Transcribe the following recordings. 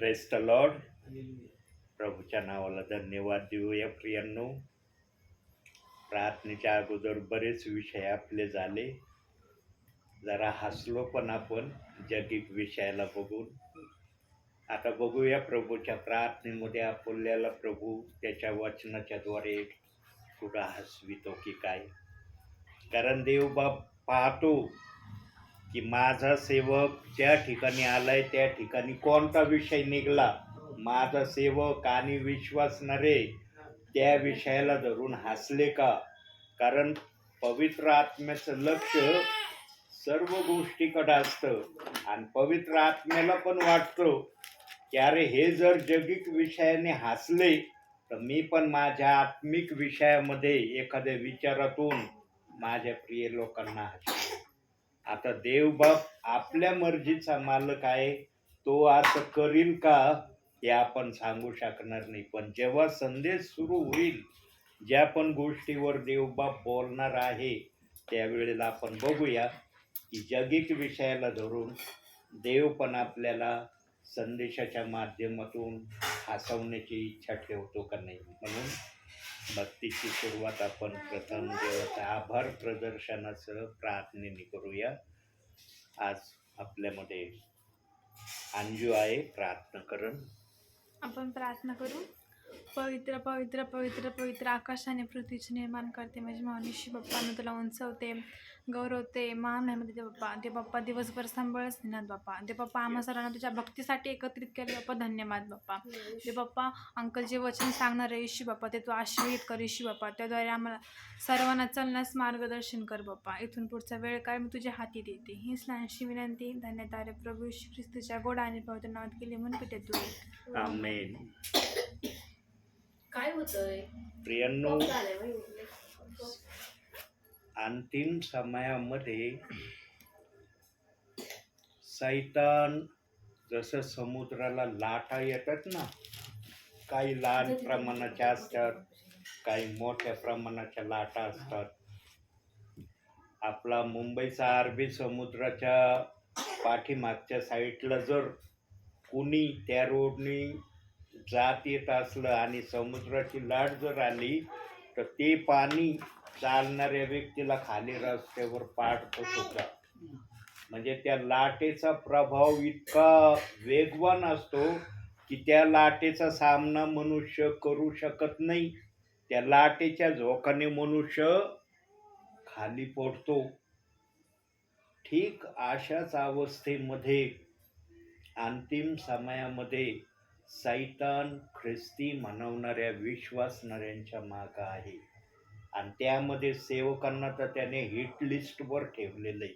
Press the Lord. प्रभूच्या नावाला धन्यवाद देऊया प्रियांनो. प्रार्थनेच्या अगोदर बरेच विषय आपले झाले. जरा हसलो पण आपण जगिक विषयाला बघून. आता बघूया प्रभूच्या प्रार्थनेमध्ये आपल्याला प्रभू त्याच्या वचनाच्या द्वारे थोडा हसवितो की काय. कारण देवबाप पाहतो की माझा सेवक ज्या ठिकाणी आलाय त्या ठिकाणी कोणता विषय निघला, माझा सेवक आणि विश्वासणारे त्या विषयाला धरून हसले का. कारण पवित्र आत्म्याचं लक्ष सर्व गोष्टीकडे असतं आणि पवित्र आत्म्याला पण वाटतं की अरे हे जर जगिक विषयाने हसले तर मी पण माझ्या आत्मिक विषयामध्ये एखाद्या विचारातून माझ्या प्रिय लोकांना हसले. आता देवबाप आपल्या मर्जीचा मालक आहे, तो असं करील का हे आपण सांगू शकणार नाही. पण जेव्हा संदेश सुरू होईल, ज्या पण गोष्टीवर देवबाप बोलणार आहे त्यावेळेला आपण बघूया की जगिक विषयाला धरून देव पण आपल्याला संदेशाच्या माध्यमातून हसवण्याची इच्छा ठेवतो का नाही. म्हणून भक्तीची सुरुवात आपण प्रथम देवाचा आभार प्रदर्शनासह प्रार्थनेने करूया. आज आपल्यामध्ये अंजू आहे, प्रार्थना करण. आपण प्रार्थना करू. पवित्र पवित्र पवित्र पवित्र आकाशाने पृथ्वीचे निर्माण करते माझी मानुषी बाप्पा, मी तुला उंचवते, गौरवते, मान आहे ते बाप्पा. ते बाप्पा दिवसभर सांभाळच नेणार बाप्पा. ते बाप्पा आम्हा सर्वांना तुझ्या भक्तीसाठी एकत्रित केले बाप्पा. धन्यवाद बाप्पा. ते बाप्पा अंकल जे वचन सांगणार आहे येशू बाप्पा, ते तू आशीर्वाद कर येशू बाप्पा. त्याद्वारे आम्हाला सर्वांना चालण्यास मार्गदर्शन कर बाप्पा. इथून पुढचा वेळ काय मी तुझ्या हाती देते. हीच लहानशी विनंती धन्यतारे प्रभू येशू ख्रिस्ताच्या गोड आणि पवित्र नावात केली म्हणून पिते तू. आमेन. काय होतंय प्रियांनो, अंतिम समयामध्ये सैतान जसं समुद्राला लाटा येतात ना, काही लहान प्रमाणाच्या असतात, काही मोठ्या प्रमाणाच्या लाटा असतात. आपला मुंबईचा अरबी समुद्राच्या पाठीमागच्या साईडला जर कुणी त्या रोडनी जात येत असलं आणि समुद्राची लाट जर आली तर ते पाणी चालणाऱ्या व्यक्तीला खाली रस्त्यावर पाडतो सुद्धा. म्हणजे त्या लाटेचा प्रभाव इतका वेगवान असतो की त्या लाटेचा सामना मनुष्य करू शकत नाही. त्या लाटेच्या झोकाने मनुष्य खाली पडतो. ठीक अशाच अवस्थेमध्ये अंतिम समयामध्ये सैतान ख्रिस्ती म्हणवणाऱ्या विश्वासणाऱ्यांच्या मागं आहे आणि त्यामध्ये सेवकांना तर त्याने हिट लिस्टवर ठेवलेलं आहे.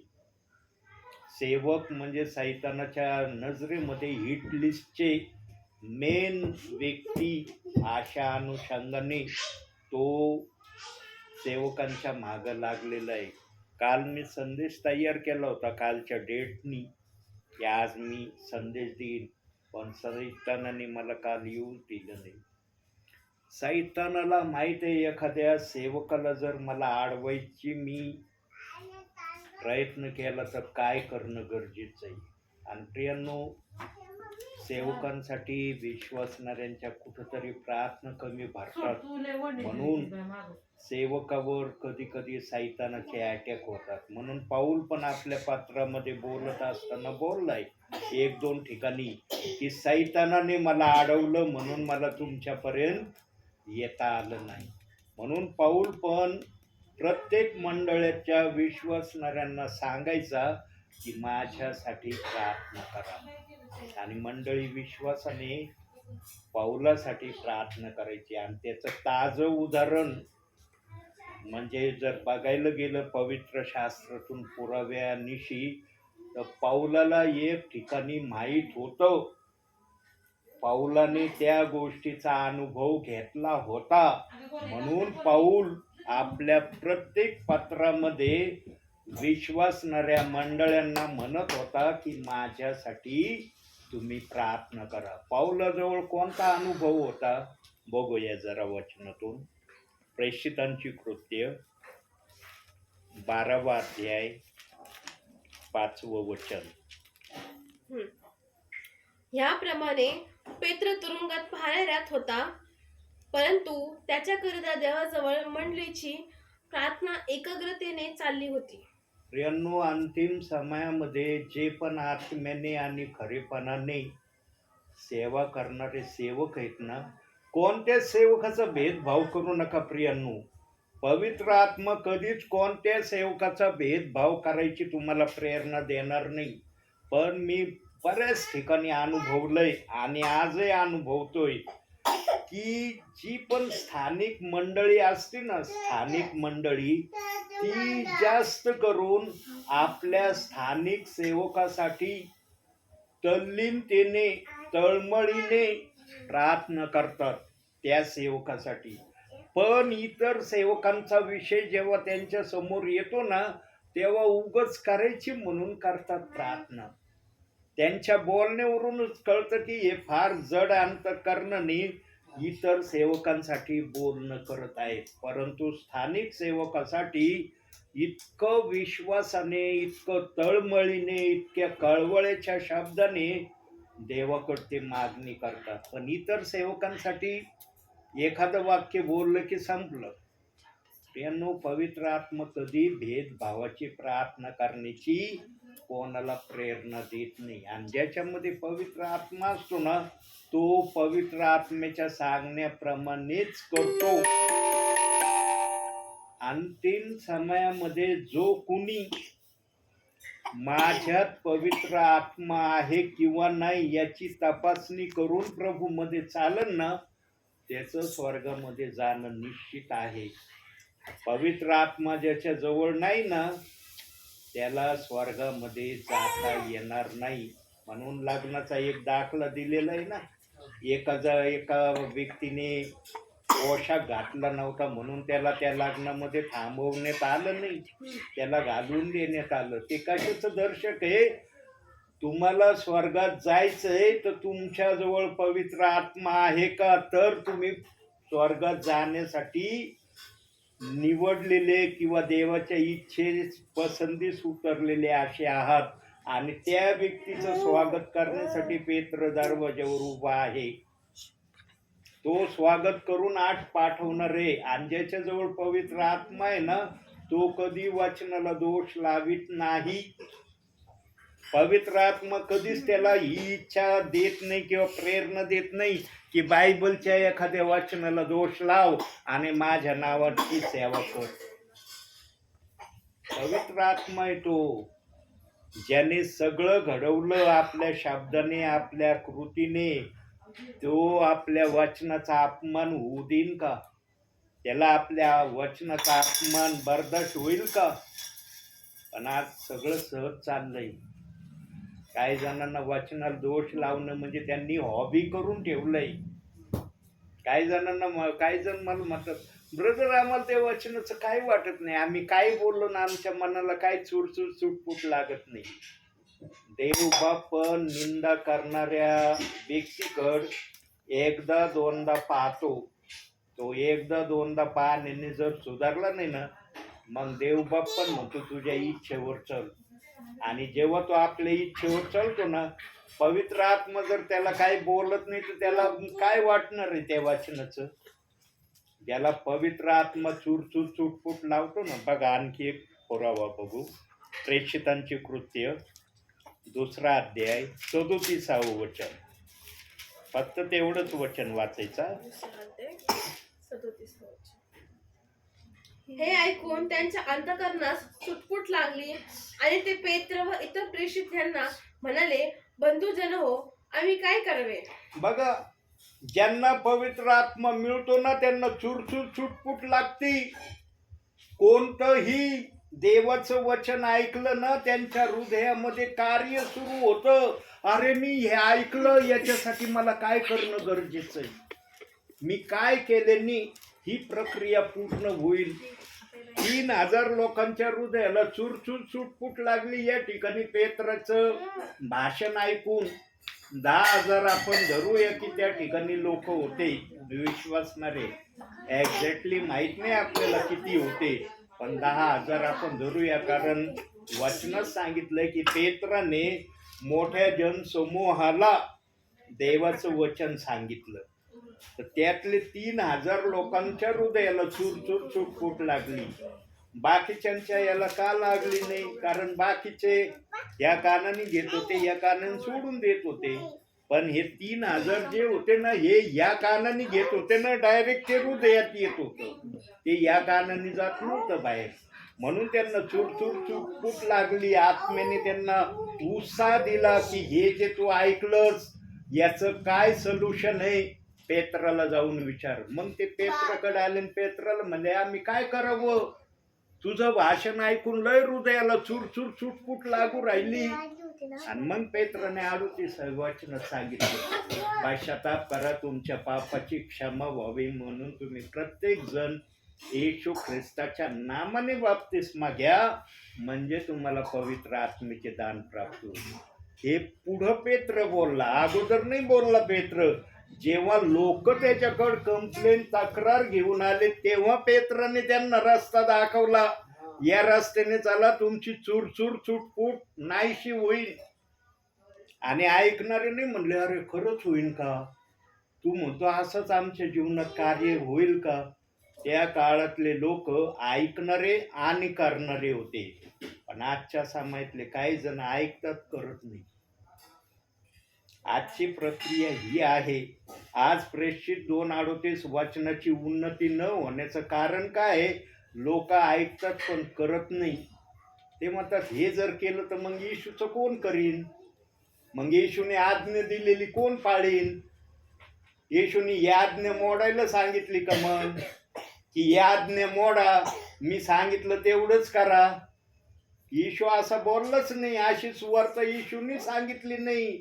सेवक म्हणजे सैतानाच्या नजरेमध्ये हिट लिस्टचे मेन व्यक्ती. अशा अनुषंगाने तो सेवकांच्या मागं लागलेला आहे. काल मी संदेश तयार केला होता कालच्या डेटनी की आज मी संदेश देईन, पण सैतानाने मला काल येऊन दिलं नाही. सैतानाला माहित आहे एखाद्या सेवकाला जर मला अडवायची मी प्रयत्न केला तर काय करणं गरजेचं आहे. आणि प्रियांनो, सेवकांसाठी विश्वासणाऱ्यांच्या कुठंतरी प्रार्थना कमी भरतात. म्हणून सेवकावर कधी कधी सैतानाचे अटॅक होतात. म्हणून पाऊल पण आपल्या पत्रामध्ये बोलत असताना बोललाय 1-2 ठिकाणी की सैतानाने मला अडवलं म्हणून मला तुमच्यापर्यंत येता आलं नाही. म्हणून पाऊल पण प्रत्येक मंडळाच्या विश्वासणाऱ्यांना सांगायचा की माझ्यासाठी प्रार्थना करा. आणि मंडळी विश्वासाने पाऊलासाठी प्रार्थना करायची. आणि त्याचं ताजं उदाहरण म्हणजे जर बघायला गेलं पवित्र शास्त्रातून पुराव्यानिशी, तर पाऊलाला एक ठिकाणी माहीत होतं, पाऊलाने त्या गोष्टीचा अनुभव घेतला होता. म्हणून पाऊल आपल्या प्रत्येक पत्रामध्ये विश्वासणाऱ्या मंडळांना म्हणत होता की माझ्यासाठी तुम्ही प्रार्थना करा. पाऊलाजवळ कोणता अनुभव होता बघूया जरा वचनातून. प्रेषितांची कृत्य 12वा अध्याय 5वं वचन. ह्याप्रमाणे पेत्र तुरुंगात पाहण्यात होता, परंतु त्याच्याकरिता देवाजवळ मंडळीची प्रार्थना एकाग्रतेने चालली होती. प्रियांनो, अंतिम समयामध्ये जे पण आत्म्याने आणि खरेपणाने सेवा करणारे सेवक आहेत ना, कोणत्या सेवकाचा भेदभाव करू नका प्रियांनो. पवित्र आत्मा कधीच कोणत्या सेवकाचा भेदभाव करायची तुम्हाला प्रेरणा देणार नाही. पण मी बऱ्याच ठिकाणी अनुभवलंय आणि आजही अनुभवतोय की जी पण स्थानिक मंडळी असते ना, स्थानिक मंडळी ती जास्त करून आपल्या स्थानिक सेवकासाठी तल्लीनतेने तळमळीने प्रार्थना करतात त्या सेवकासाठी. पण इतर सेवकांचा विषय जेव्हा त्यांच्या समोर येतो ना, तेव्हा उगच करायची म्हणून करतात प्रार्थना. त्यांच्या बोलण्यावरूनच कळतं की हे फार जड अंतःकरणाने इतर सेवकांसाठी बोलणं करत आहेत. परंतु स्थानिक सेवकासाठी इतकं विश्वासाने, इतकं तळमळीने, इतक्या कळवळ्याच्या शब्दाने देवाकडे ते मागणी करतात. पण इतर सेवकांसाठी एखादं वाक्य बोललं की संपलं. प्रियांनो, पवित्र आत्मा कधी भेदभावाची प्रार्थना करण्याची कोणाला प्रेरणा देत नाही. आणि ज्याच्यामध्ये पवित्र आत्मा असतो ना, तो पवित्र आत्म्याच्या सांगण्याप्रमाणेच करतो. अंतिम समयामध्ये जो कुणी माझ्यात पवित्र आत्मा आहे किंवा नाही याची तपासणी करून प्रभूमध्ये चालन ना, त्याचं स्वर्गामध्ये जाणं निश्चित आहे. पवित्र आत्मा ज्याच्या जवळ नाही ना, त्याला स्वर्गामध्ये जाता येणार नाही. म्हणून लग्नाचा एक दाखला दिलेला आहे ना, एका व्यक्तीने पोशाख घातला नव्हता म्हणून त्याला त्या लग्नामध्ये थांबवण्यात आलं नाही, त्याला घालून देण्यात आलं. ते कशाचं दर्शक आहे? तुम्हाला स्वर्गात जायचंय तर तुमच्याजवळ पवित्र आत्मा आहे का, तर तुम्ही स्वर्गात जाण्यासाठी निवडलेले किंवा देवाच्या इच्छेस पसंतीस उतरलेले असे आहात. आणि त्या व्यक्तीचं स्वागत करण्यासाठी पेत्र दरवाज्यावर उभा आहे. तो स्वागत करून आत पाठवणार आहे. आणि ज्याच्याजवळ पवित्र आत्मा आहे ना, तो कधी वचनाला दोष लावित नाही. पवित्र आत्मा कधीच त्याला ही इच्छा देत नाही किंवा प्रेरणा देत नाही की बायबलच्या एखाद्या वचनाला दोष लाव आणि माझ्या नावाची सेवा कर. पवित्र आत्मा आहे तो ज्याने सगळं घडवलं आपल्या शब्दाने, आपल्या कृतीने. तो आपल्या वचनाचा अपमान होऊ देईन का? त्याला आपल्या वचनाचा अपमान बर्दाश्त होईल का? पण आज सगळं सहज चाललंय. काही जणांना वचनाला दोष लावणं म्हणजे त्यांनी हॉबी करून ठेवलंय. काही जण मला म्हणतात, ब्रदर आम्हाला ते वचनाचं काही वाटत नाही, आम्ही काय बोललो ना आमच्या मनाला काही चुटपुट लागत नाही. देव बाप निंदा करणाऱ्या व्यक्तीकड एकदा दोनदा पाहतो. तो एकदा दोनदा पाहण्याने जर सुधारला नाही ना, मग देव बाप पण म्हणतो तुझ्या इच्छेवर चल. आणि जेव्हा तो आपल्या इच्छेवर चालतो ना, पवित्र आत्मा जर त्याला काही बोलत नाही तर त्याला काय वाटणार आहे त्या वाचनाचं? ज्याला पवित्र आत्मा चुटपुट लावतो ना. बघा आणखी एक पुरावा बघू. प्रेषितांची कृत्य 2 अध्याय 37 वचन. फक्त तेवढंच वचन वाचायचं. 37 हे ऐकून त्यांच्या अंतःकरणास चुटपुट लागली आणि ते पेत्र व इतर प्रेषित यांना म्हणाले, बंधुजन हो, आम्ही काय करावे? बघा, ज्यांना पवित्र आत्मा मिळतो ना त्यांना चुटपुट लागते. कोणतंही देवाचं वचन ऐकलं ना, त्यांच्या हृदयामध्ये कार्य सुरू होतं. अरे मी हे ऐकलं, याच्यासाठी मला काय करणं गरजेचं आहे, मी काय केल्याने ही प्रक्रिया पूर्ण होईल. 3000 लोकांच्या हृदयाला चुटपुट लागली. या ठिकाणी पेत्राचं भाषण ऐकून 10,000 आपण धरूया की त्या ठिकाणी लोक होते विश्वासणारे. एक्झॅक्टली माहित नाही आपल्याला किती होते, पण 10,000 आपण धरूया. कारण वचनच सांगितलंय की पेत्राने मोठ्या जनसमूहाला देवाचं वचन सांगितलं, तर त्यातले 3,000 लोकांच्या हृदयाला चूर चुटपुट लागली. बाकीच्यांच्या याला का लागली नाही? कारण बाकीचे या कानाने घेत होते, या कानाने सोडून देत होते. पण हे 3,000 जे होते ना, हे या कानाने घेत होते ना, डायरेक्ट ते हृदयात येत होतं, ते या कानाने जात नव्हतं बाहेर. म्हणून त्यांना चुटपुट लागली. आत्म्याने त्यांना उत्साह दिला की हे जे तू ऐकलंस याचं काय सोल्युशन आहे, पेत्राला जाऊन विचार. मग ते पेत्राकडे आले आणि पेत्राला म्हणले, आम्ही काय करावं? तुझं भाषण ऐकून लय हृदयाला चुटपुट लागू राहिली. आणि मग पेत्राने 38 वचन सांगितलं, पश्चाताप करा, तुमच्या पापाची क्षमा व्हावी म्हणून तुम्ही प्रत्येक जण येशू ख्रिस्ताच्या नामाने बाप्तिस्मा घ्या, म्हणजे तुम्हाला पवित्र आत्म्याचे दान प्राप्त होईल. हे पुढं पेत्र बोलला, अगोदर नाही बोलला पेत्र. जेव्हा लोक त्याच्याकडे कंप्लेन तक्रार घेऊन आले, तेव्हा पेत्राने त्यांना रस्ता दाखवला, या रस्त्याने चला, तुमची चुटपुट नाहीशी होईल. आणि ऐकणारे नाही म्हणले, अरे खरंच होईल का? तू म्हणतो असंच आमच्या जीवनात कार्य होईल का? त्या काळातले लोक ऐकणारे आणि करणारे होते. पण आजच्या समाजातले काही जण ऐकतात, करत नाही. आजची प्रक्रिया ही आहे. आज प्रेषित 2:38 वचनाची उन्नती न होण्याचं कारण काय आहे? लोक ऐकतात पण करत नाही. ते म्हणतात, हे जर केलं तर मग येशूचं कोण करीन? मग येशूने आज्ञा दिलेली कोण पाळीन? येशूने ही आज्ञा मोडायला सांगितली का? मग की या आज्ञा मोडा, मी सांगितलं तेवढंच करा. येशू असं बोललंच नाही, अशी सुवार्ता येशूने सांगितली नाही.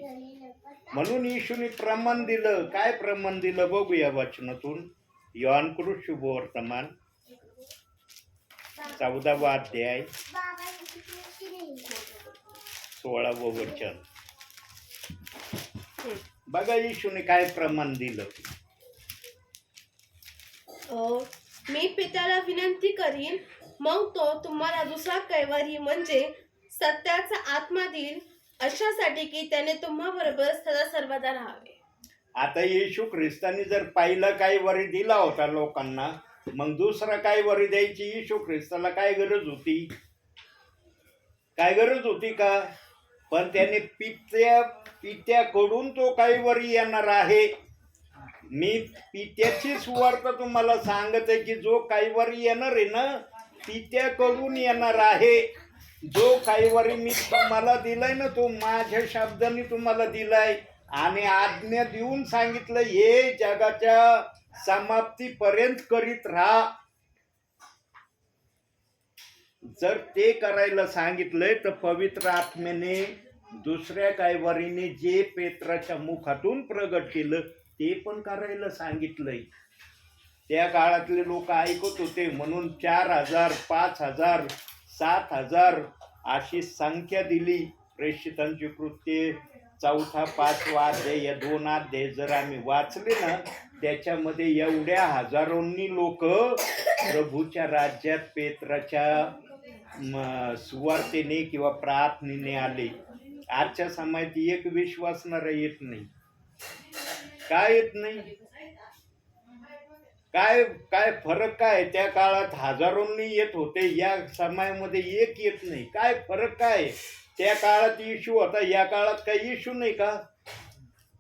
म्हणून येशूने प्रमाण दिलं. काय प्रमाण दिलं बघूया वचनातून. योहान शुभवर्तमान 14वा अध्याय 16व वचन. बघा येशूने काय प्रमाण दिलं. मी पित्याला विनंती करीन, मग तो तुम्हाला दुसरा कैवारी म्हणजे सत्याचा आत्मा देईल, अशासाठी की त्याने तुम्हा बरोबर सदा सर्वदा राहावे. आता येशू ख्रिस्ताने जर पहिला कैवारी दिला होता लोकांना, मग दुसरा कैवारी द्यायची येशू ख्रिस्ताला काय गरज होती? काय गरज होती का? पण त्याने पित्याकडून तो कैवारी येणार आहे. मी पित्याची सुवार्ता तुम्हाला सांगत आहे की जो कैवारी येणार आहे ना, पित्याकडून येणार आहे. जो कैवारी मी तुम्हाला दिलाय ना, तो माझ्या शब्दाने तुम्हाला दिलाय आणि आज्ञा देऊन सांगितलं, हे जगाच्या समाप्तीपर्यंत करीत राहा. जर ते करायला सांगितलंय तर पवित्र आत्म्याने दुसऱ्या कैवारीने जे पेत्राच्या मुखातून प्रगट केलं ते पण करायला सांगितलंय. त्या काळातले लोक ऐकत होते म्हणून 4,000, 5,000, 7,000 अशी संख्या दिली. प्रेषितांची कृत्ये 4, 5 अध्याय, या 2 अध्याय जर आम्ही वाचले ना, त्याच्यामध्ये एवढ्या हजारोंनी लोक प्रभूच्या राज्यात पेत्राच्या सुवार्तेने किंवा प्रार्थनेने आले. आजच्या समाजात एक विश्वासणारा येत नाही. काय येत नाही? काय फरक काय? त्या काळात हजारोंनी येत होते, या समाजामध्ये एक येत नाही. काय फरक काय? त्या काळात येशू होता, या काळात काही येशू नाही का?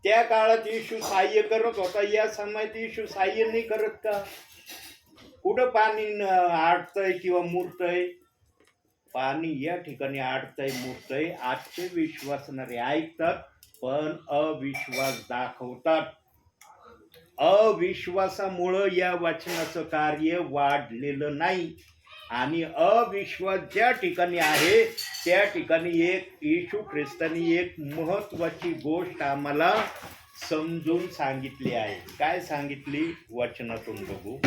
त्या काळात येशू सहाय्य करत होता, या समाजात येशू सहाय्य नाही करत का? कुठं पाणी आटतंय किंवा मुरतंय? पाणी या ठिकाणी आटतंय, मुरतंय. आजचे विश्वासणारे ऐकतात पण अविश्वास दाखवतात. अविश्वासामुळं या वचनाचं कार्य वाढलेलं नाही. आणि अविश्वास ज्या ठिकाणी आहे त्या ठिकाणी येशू ख्रिस्तानी एक महत्वाची गोष्ट आम्हाला समजून सांगितली आहे. काय सांगितली? वचनातून बघू.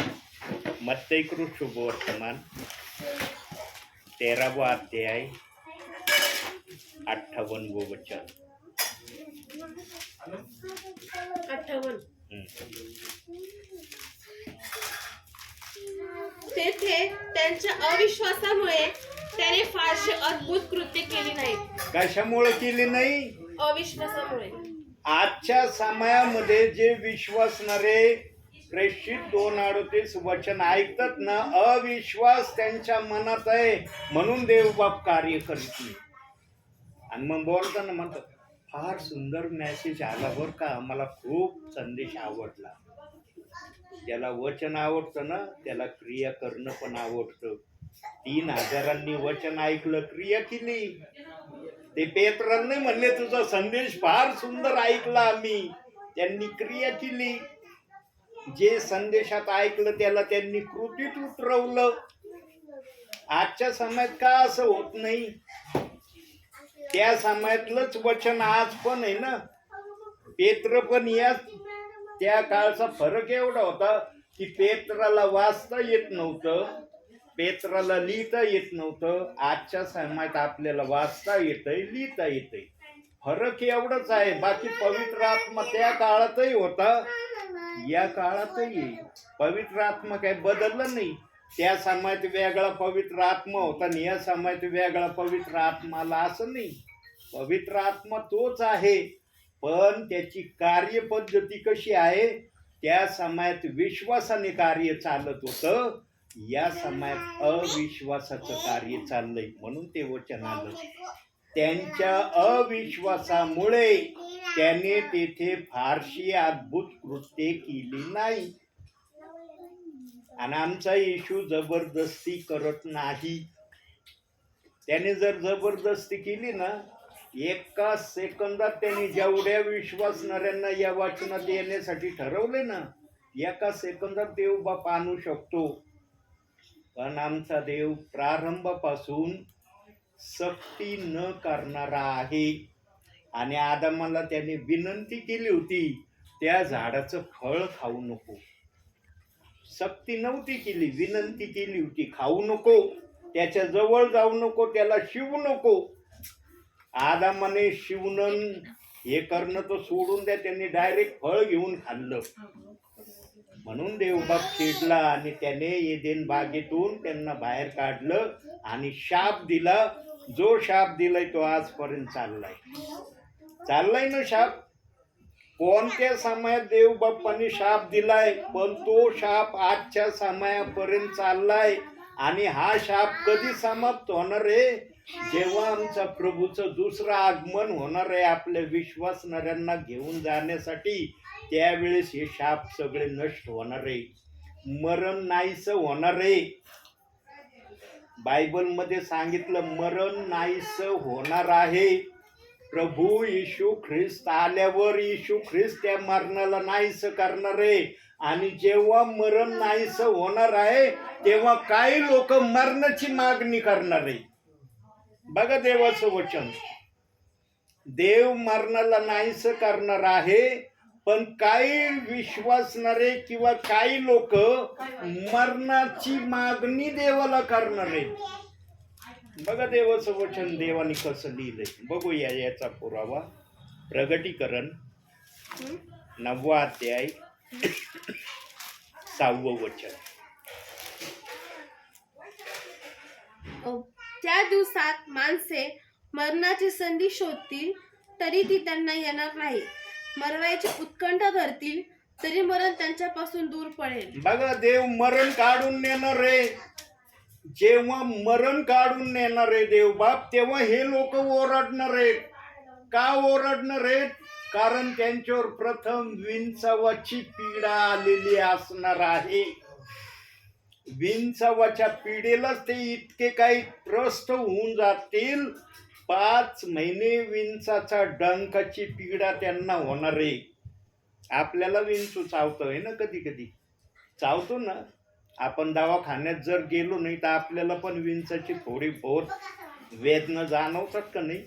मत्ती शुभवर्तमान 13वा अध्याय 58व वचन. 58. तेथे त्यांच्या अविश्वासामुळे त्याने फारशी अद्भुत कृत्य केली नाहीत. कशामुळे केली नाही? अविश्वासामुळे. आजच्या समयामध्ये जे विश्वासणारे प्रेषित 2:38 वचन ऐकतात ना, अविश्वास त्यांच्या मनात आहे म्हणून देव बाप कार्य करीत नाही. आणि मग बोलताना म्हणतात फार सुंदर मेसेज आला बरं का, मला खूप संदेश आवडला. ज्याला वचन आवडतं ना त्याला क्रिया करणं पण आवडतं. 3,000 वचन ऐकलं, क्रिया केली. ते पेत्रांनी म्हणले तुझा संदेश फार सुंदर ऐकला आम्ही, त्यांनी क्रिया केली. जे संदेशात ऐकलं त्याला त्यांनी कृतीत उतरवलं. आजच्या समयात का असं होत नाही? त्या समयातलंच वचन आज पण आहे ना. पेत्र पण या त्या काळचा फरक एवढा होता की पेत्राला वाचता येत नव्हतं, पेत्राला लिहिता येत नव्हतं. आजच्या समयात आपल्याला वाचता येतंय, लिहिता येतंय. फरक एवढंच आहे. बाकी पवित्र आत्मा त्या काळातही होता, या काळातही. पवित्र आत्मा काही बदललं नाही. त्या समयात वेगळा पवित्र आत्मा होता आणि या समयात वेगळा पवित्र आत्मा आला असं नाही. पवित्र आत्मा तोच आहे, पण त्याची कार्यपद्धती कशी आहे? त्या समयात विश्वासाने कार्य चालत होतं, या समयात अविश्वासाचं कार्य चाललंय म्हणून ते वचन आलं. त्यांच्या अविश्वासामुळे त्याने तेथे फारशी अद्भुत कृत्ये केली नाही. आणि आमचा येशू जबरदस्ती करत नाही. त्याने जर जबरदस्ती केली ना, एका सेकंदात त्यांनी जेवढ्या विश्वासणाऱ्यांना या वचनात येण्यासाठी ठरवले ना, एका सेकंदात देव बाप आणू शकतो. पण आमचा देव प्रारंभापासून सक्ती न करणारा आहे. आणि आदामाला त्याने विनंती केली होती, त्या झाडाचं फळ खाऊ नको. सक्ती नव्हती केली, विनंती केली होती, खाऊ नको, त्याच्या जवळ जाऊ नको, त्याला शिवू नको. आदामाने शिवणं हे करणं तर सोडून द्या, त्यांनी डायरेक्ट फळ घेऊन खाल्लं. म्हणून देवबाप चिडला आणि त्याने एदेन बागेतून त्यांना बाहेर काढलं आणि शाप दिला. जो शाप दिलाय तो आजपर्यंत चाललाय ना शाप. कोणत्या समयात देवबाप्पाने शाप दिलाय, पण तो शाप आजच्या समयापर्यंत चाललाय. आणि हा शाप कधी समाप्त होणार आहे? जेव्हा आमचा प्रभूचं दुसरं आगमन होणार आहे आपल्या विश्वासणाऱ्यांना घेऊन जाण्यासाठी, त्यावेळेस हे शाप सगळे नष्ट होणार आहे, मरण नाहीसं होणार आहे. बायबलमध्ये सांगितलं मरण नाहीसं होणार आहे. प्रभू येशू ख्रिस्त आल्यावर येशू ख्रिस्त त्या मरणाला नाहीसं करणार आहे. आणि जेव्हा मरण नाहीसं होणार आहे तेव्हा काही लोक मरणाची मागणी करणार आहे. बघा देवाचं वचन, देव मरणाला नाहीसं करणार आहे, पण काही विश्वासणारे किंवा काही लोक मरणाची मागणी देवाला करणार आहे. बघा देवाचं वचन देवाने कसं लिहिलंय, बघूया याचा पुरावा. प्रगटीकरण 9 अध्याय 6 वचन. त्या दिवसात माणसे मरणाची संधी शोधतील तरी ती त्यांना येणार नाही. मरवायची उत्कंठा धरतील तरी मरण त्यांच्यापासून दूर पडेल. बघा देव मरण काढून नेणार आहे. जेव्हा मरण काढून नेणार आहे देव बाप, तेव्हा हे लोक ओरडणार आहेत. का ओरडणार आहेत? कारण त्यांच्यावर प्रथम विंचवाची पीडा आलेली असणार आहे. विंचवाच्या पीडेलाच ते इतके काही त्रस्त होऊन जातील. 5 महिने विंचाचा डंकाची पीडा त्यांना होणार आहे. आपल्याला विंचू चावतोय ना, कधी कधी चावतो ना. आपण दवाखान्यात जर गेलो नाही तर आपल्याला पण विंचाची थोडी बहुत वेदना जाणवतात का नाही?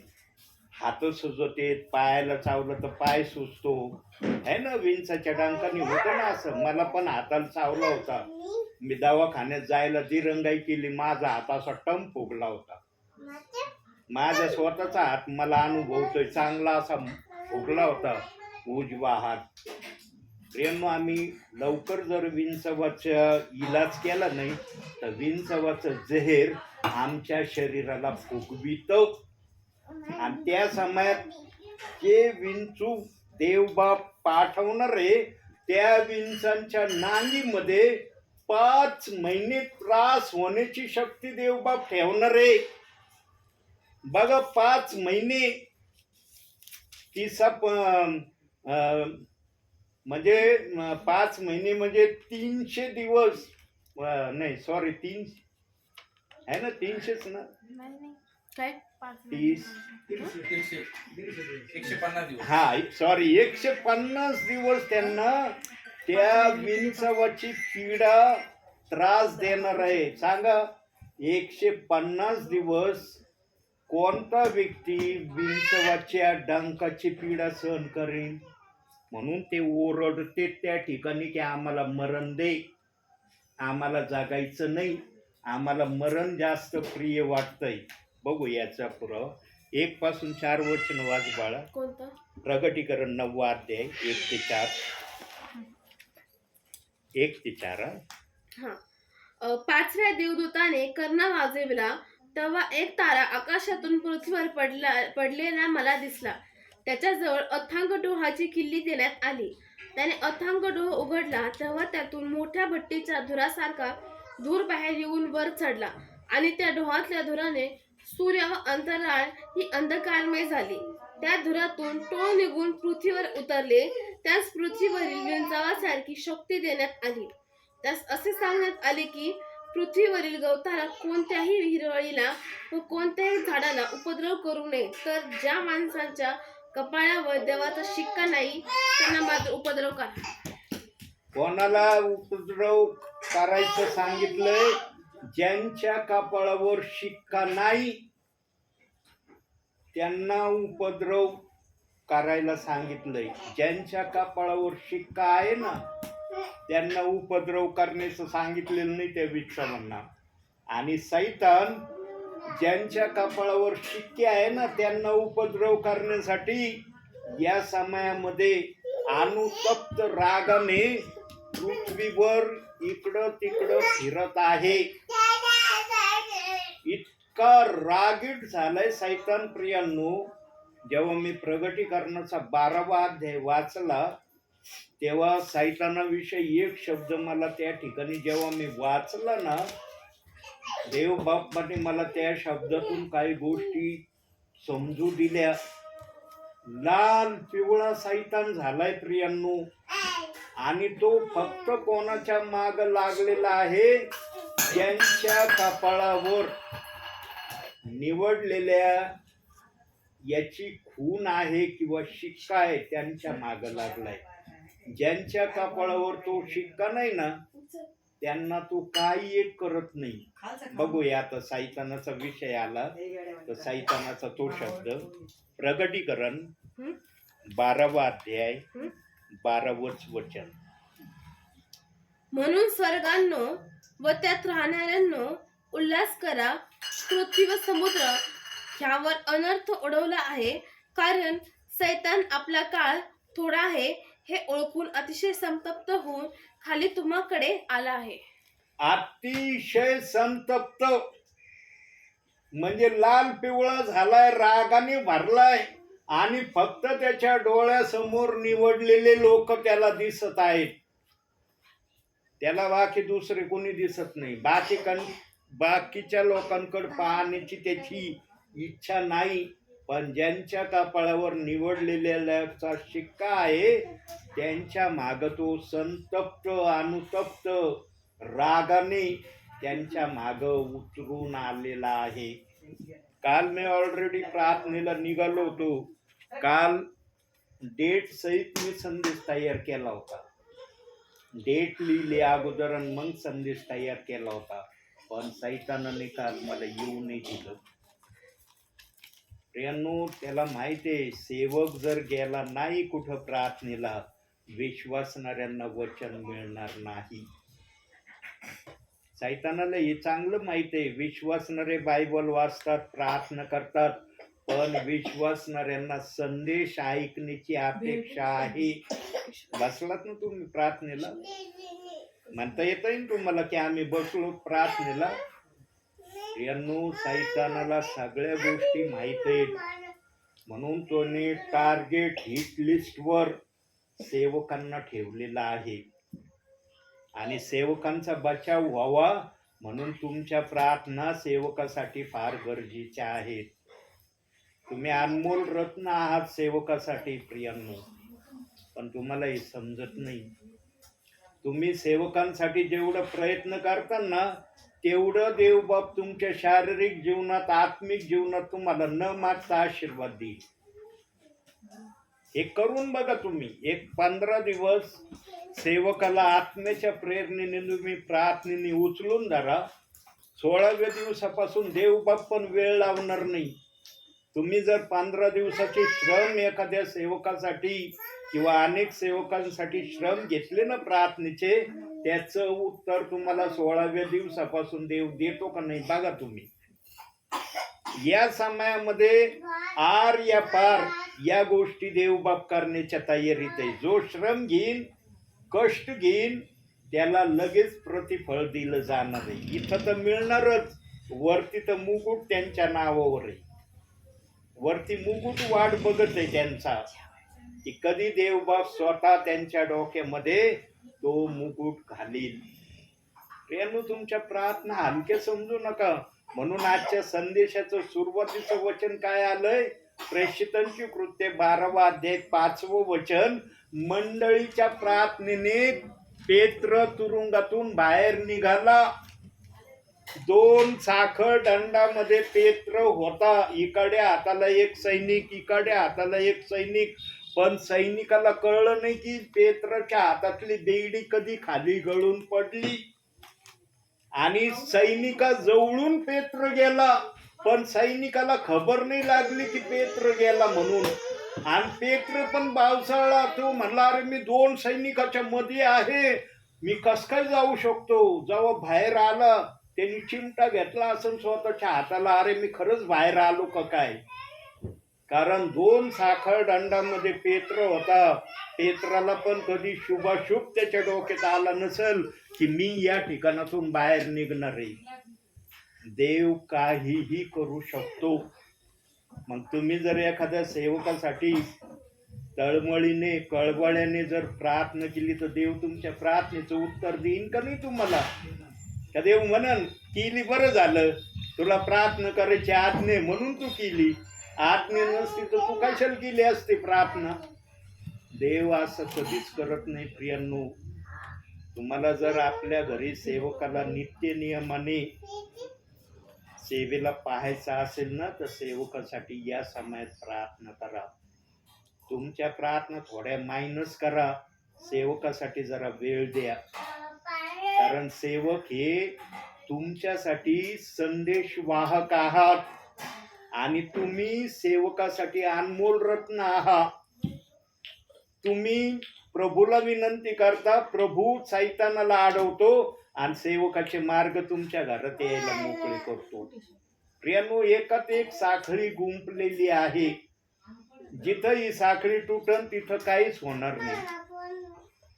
हात सुजते, पायाला चावलं तर पाय सुजतो है ना. विंचाच्या डंकाने होतं ना असं. मला पण हाताला चावला होता, मी दवाखान्यात जायला दिरंगाई केली, माझा हात असा टम फुगला होता. माझा स्वतःचा हात मला अनुभवतोय, चांगला असा फुगला होता उजवा हात. प्रेम, आम्ही लवकर जर विंचवाचा इलाज केला नाही तर विंचवाचं जहर आमच्या शरीराला फुगवितं. आणि त्या समयात जे विंचू देवबाप पाठवणार आहे, त्या विंचांच्या नांगीमध्ये 5 महिने त्रास होण्याची शक्ती देवबाप ठेवणार आहे. बघा 5 महिने म्हणजे 5 महिने म्हणजे 300 दिवस, नाही सॉरी 3 आहे ना, 300च ना, नाही काय 30 150 दिवस. हा सॉरी 150 दिवस त्यांना त्या विंचवाची पीडा त्रास देणार आहे. सांगा 150 दिवस कोणता व्यक्ती विंचवाच्या डंकाची पीडा सहन करेल? म्हणून ते ओरडते त्या ठिकाणी की आम्हाला मरण दे, आम्हाला जगायचं नाही, आम्हाला मरण जास्त प्रिय वाटतंय. बघू याचा पुरावा. 1 पासून 4 वचन वाच बाळा. कोणतं? प्रगटीकरण 9 अध्याय 1 ते 4. 1 ते 4. हा. 5व्या देवदूताने कर्ण वाजविला, तेव्हा एक तारा आकाशातून पृथ्वीवर पडलेला मला दिसला. त्याच्याजवळ अथांग डोहाची किल्ली देण्यात आली. त्याने अथांग डोह उघडला, तेव्हा त्यातून मोठ्या भट्टीच्या धुरासारखा धूर बाहेर येऊन वर चढला आणि त्या डोहातल्या धुराने सूर्य व अंतराळ ही अंधकारमय झाली. त्या धुरातून टोळ निघून पृथ्वीवर उतरले. त्यास पृथ्वीवरील विंचवासारखी शक्ती देण्यात आली. त्यास असे सांगण्यात आले की पृथ्वीवरील गवताला, कोणत्याही हिरवळीला व कोणत्याही झाडाला उपद्रव करू नये, तर ज्या माणसांच्या कपाळावर देवाचा शिक्का नाही त्यांना मात्र उपद्रव करा. कोणाला उपद्रव करायचं सांगितलंय? ज्यांच्या कपाळावर शिक्का नाही त्यांना उपद्रव करायला सांगितलंय. ज्यांच्या कपाळावर शिक्का आहे ना त्यांना उपद्रव करण्याचं सांगितलेलं नाही त्या विंचवांना. आणि सैतान ज्यांच्या कपाळावर शिक्के आहे ना त्यांना उपद्रव करण्यासाठी या समयामध्ये अनुतप्त रागाने पृथ्वीवर इकडं तिकडं फिरत आहे. इतका रागीट झालाय सैतान प्रियांनो. जेव्हा मी प्रगटीकरणाचा 12वा अध्याय वाचला तेव्हा सैतानाविषयी एक शब्द मला त्या ठिकाणी जेव्हा मी वाचला ना, देव बाप्पाने मला त्या शब्दातून काही गोष्टी समजू दिल्या. लाल पिवळा सैतान झालाय प्रियांनो, आणि तो फक्त कोणाच्या माग लागलेला आहे? ज्यांच्या कपाळावर निवडलेल्या याची खून आहे किंवा शिक्का आहे त्यांच्या माग लागलाय. ज्यांच्या कपाळावर तो शिक्का नाही ना त्यांना तो काही एक करत नाही. बघूया आता सैतानाचा विषय आला तर सैतानाचा तो शब्द प्रगटीकरण 12वा अध्याय 12वच वचन. म्हणून स्वर्गांनो व त्यात राहणाऱ्यांनो उल्हास करा, पृथ्वी व समुद्र ह्यावर अनर्थ ओढवला आहे, कारण सैतान आपला काळ थोडा आहे हे ओळखून अतिशय संतप्त होऊन खाली तुम्हाकडे आला आहे. अतिशय संतप्त म्हणजे लाल पिवळा झालाय, रागाने भरलाय, आणि फक्त त्याच्या डोळ्यासमोर निवडलेले लोक त्याला दिसत आहेत. त्याला बाकी दुसरे कोणी दिसत नाही. बाकीच्या लोकांकडे पाहण्याची त्याची इच्छा नाही. पण ज्यांच्या कपाळावर निवडलेल्याचा शिक्का आहे त्यांच्या माग तो संतप्त अनुतप्त रागाने त्यांच्या माग उतरून आलेला आहे. काल मी ऑलरेडी प्रार्थनेला निघालो होतो. काल डेट सहित मी संदेश तयार केला होता. डेट लिहिली अगोदर आणि मग संदेश तयार केला होता. पण सैतानाने काल मला येऊ नाही दिलं. प्रियांनो, त्याला माहिती आहे सेवक जर गेला नाही कुठं प्रार्थनेला, विश्वासणाऱ्यांना वचन मिळणार नाही. सैतानाला हे चांगलं माहिती आहे. विश्वासणारे बायबल वाचतात, प्रार्थना करतात, पण विश्वासणाऱ्यांना संदेश ऐकण्याची अपेक्षा आहे. बसलात ना तुम्ही प्रार्थनेला? म्हणता येतंय ना तुम्हाला की आम्ही बसलो प्रार्थनेला? प्रियांनो, सैतानाला सगळ्या गोष्टी माहित आहेत. म्हणून त्याने टार्गेट हिट लिस्टवर सेवकांना ठेवलेला आहे आणि सेवकांचा बचाव व्हावा म्हणून तुमच्या प्रार्थना सेवकासाठी फार गरजेच्या आहेत. तुम्ही अनमोल रत्न आहात सेवकासाठी प्रियांनो, पण तुम्हाला हे समजत नाही. तुम्ही सेवकांसाठी जेवढं प्रयत्न करता ना तेवढं देवबाप तुमच्या शारीरिक जीवनात आत्मिक जीवनात तुम्हाला न मागता आशीर्वाद देईल. हे करून बघा तुम्ही. एक 15 दिवस सेवकाला आत्म्याच्या प्रेरणेने तुम्ही प्रार्थनेने उचलून धरा. 16व्या दिवसापासून देवबाप पण वेळ लावणार नाही. तुम्ही जर 15 दिवसाचे श्रम एखाद्या सेवकासाठी किंवा अनेक सेवकांसाठी श्रम घेतले ना प्रार्थनेचे, त्याचं उत्तर तुम्हाला 16व्या दिवसापासून देव देतो का नाही बघा तुम्ही. या समयामध्ये आर या पार या गोष्टी देवबाप करण्याच्या तयारीत आहे. जो श्रम घेईन कष्ट घेईन त्याला लगेच प्रतिफळ दिलं जाणार आहे. इथं तर मिळणारच, वरती तर मुकुट त्यांच्या नावावर आहे. वरती मुकुट वाट बघत आहे त्यांचा की कधी देवबाप स्वतः त्यांच्या डोक्यामध्ये तो मुकुट घालील. प्रियांनो, तुमच्या प्रार्थना हलक्या समजू नका. म्हणून आजच्या संदेशाचं सुरुवातीचं वचन काय आलंय? प्रेषितांची कृत्ये 12वा अध्याय 5वं वचन. मंडळीच्या प्रार्थनेने पेत्र तुरुंगातून बाहेर निघाला. 2 साखर दंडामध्ये पेत्र होता. इकडे हाताला एक सैनिक, इकडे हाताला एक सैनिक. पण सैनिकाला कळलं नाही की पेत्रच्या हातातली बेडी कधी खाली गळून पडली आणि सैनिका जवळून पेत्र गेला. पण सैनिकाला खबर नाही लागली की पेत्र गेला म्हणून. आणि पेत्र पण बावसाळला. तो म्हणला, अरे मी 2 सैनिकाच्या मध्ये आहे, मी कस काय जाऊ शकतो. जेव्हा बाहेर आला त्यांनी चिमटा घेतला असं स्वतःच्या हाताला, अरे मी खरंच बाहेर आलो का काय. कारण 2 साखर दंडामध्ये पेत्र होता. पेत्राला पण कधी शुभाशुभ त्याच्या डोक्यात आला नसेल की मी या ठिकाणातून बाहेर निघणार आहे. देव काहीही करू शकतो. मग तुम्ही जर एखाद्या सेवकासाठी तळमळीने कळवळ्याने जर प्रार्थना केली तर देव तुमच्या प्रार्थनेचं उत्तर देईन का नाही तुम्हाला? का देव म्हणन केली बरं झालं, तुला प्रार्थना करायची आज्ञा म्हणून तू केली, आज्ञा नसती तर तू कशाला केली असते प्रार्थना? देव असं कधीच करत नाही प्रियांनो. तुम्हाला जर आपल्या घरी सेवकाला नित्य नियमाने सेवेला पाहायचा असेल ना तर सेवकासाठी या समयात प्रार्थना करा. तुमच्या प्रार्थना थोड्या मायनस करा, सेवकासाठी जरा वेळ द्या. कारण सेवक हे तुमच्यासाठी संदेश वाहक आहात आणि तुम्ही सेवकासाठी अनमोल रत्न आहात. तुम्ही प्रभूला विनंती करता, प्रभू सैतानाला अडवतो आणि सेवकाचे मार्ग तुमच्या घरात यायला मोकळे करतो. प्रियांनो, एकात एक साखळी गुंपलेली आहे. जिथं ही साखळी तुटन तिथं काहीच होणार नाही.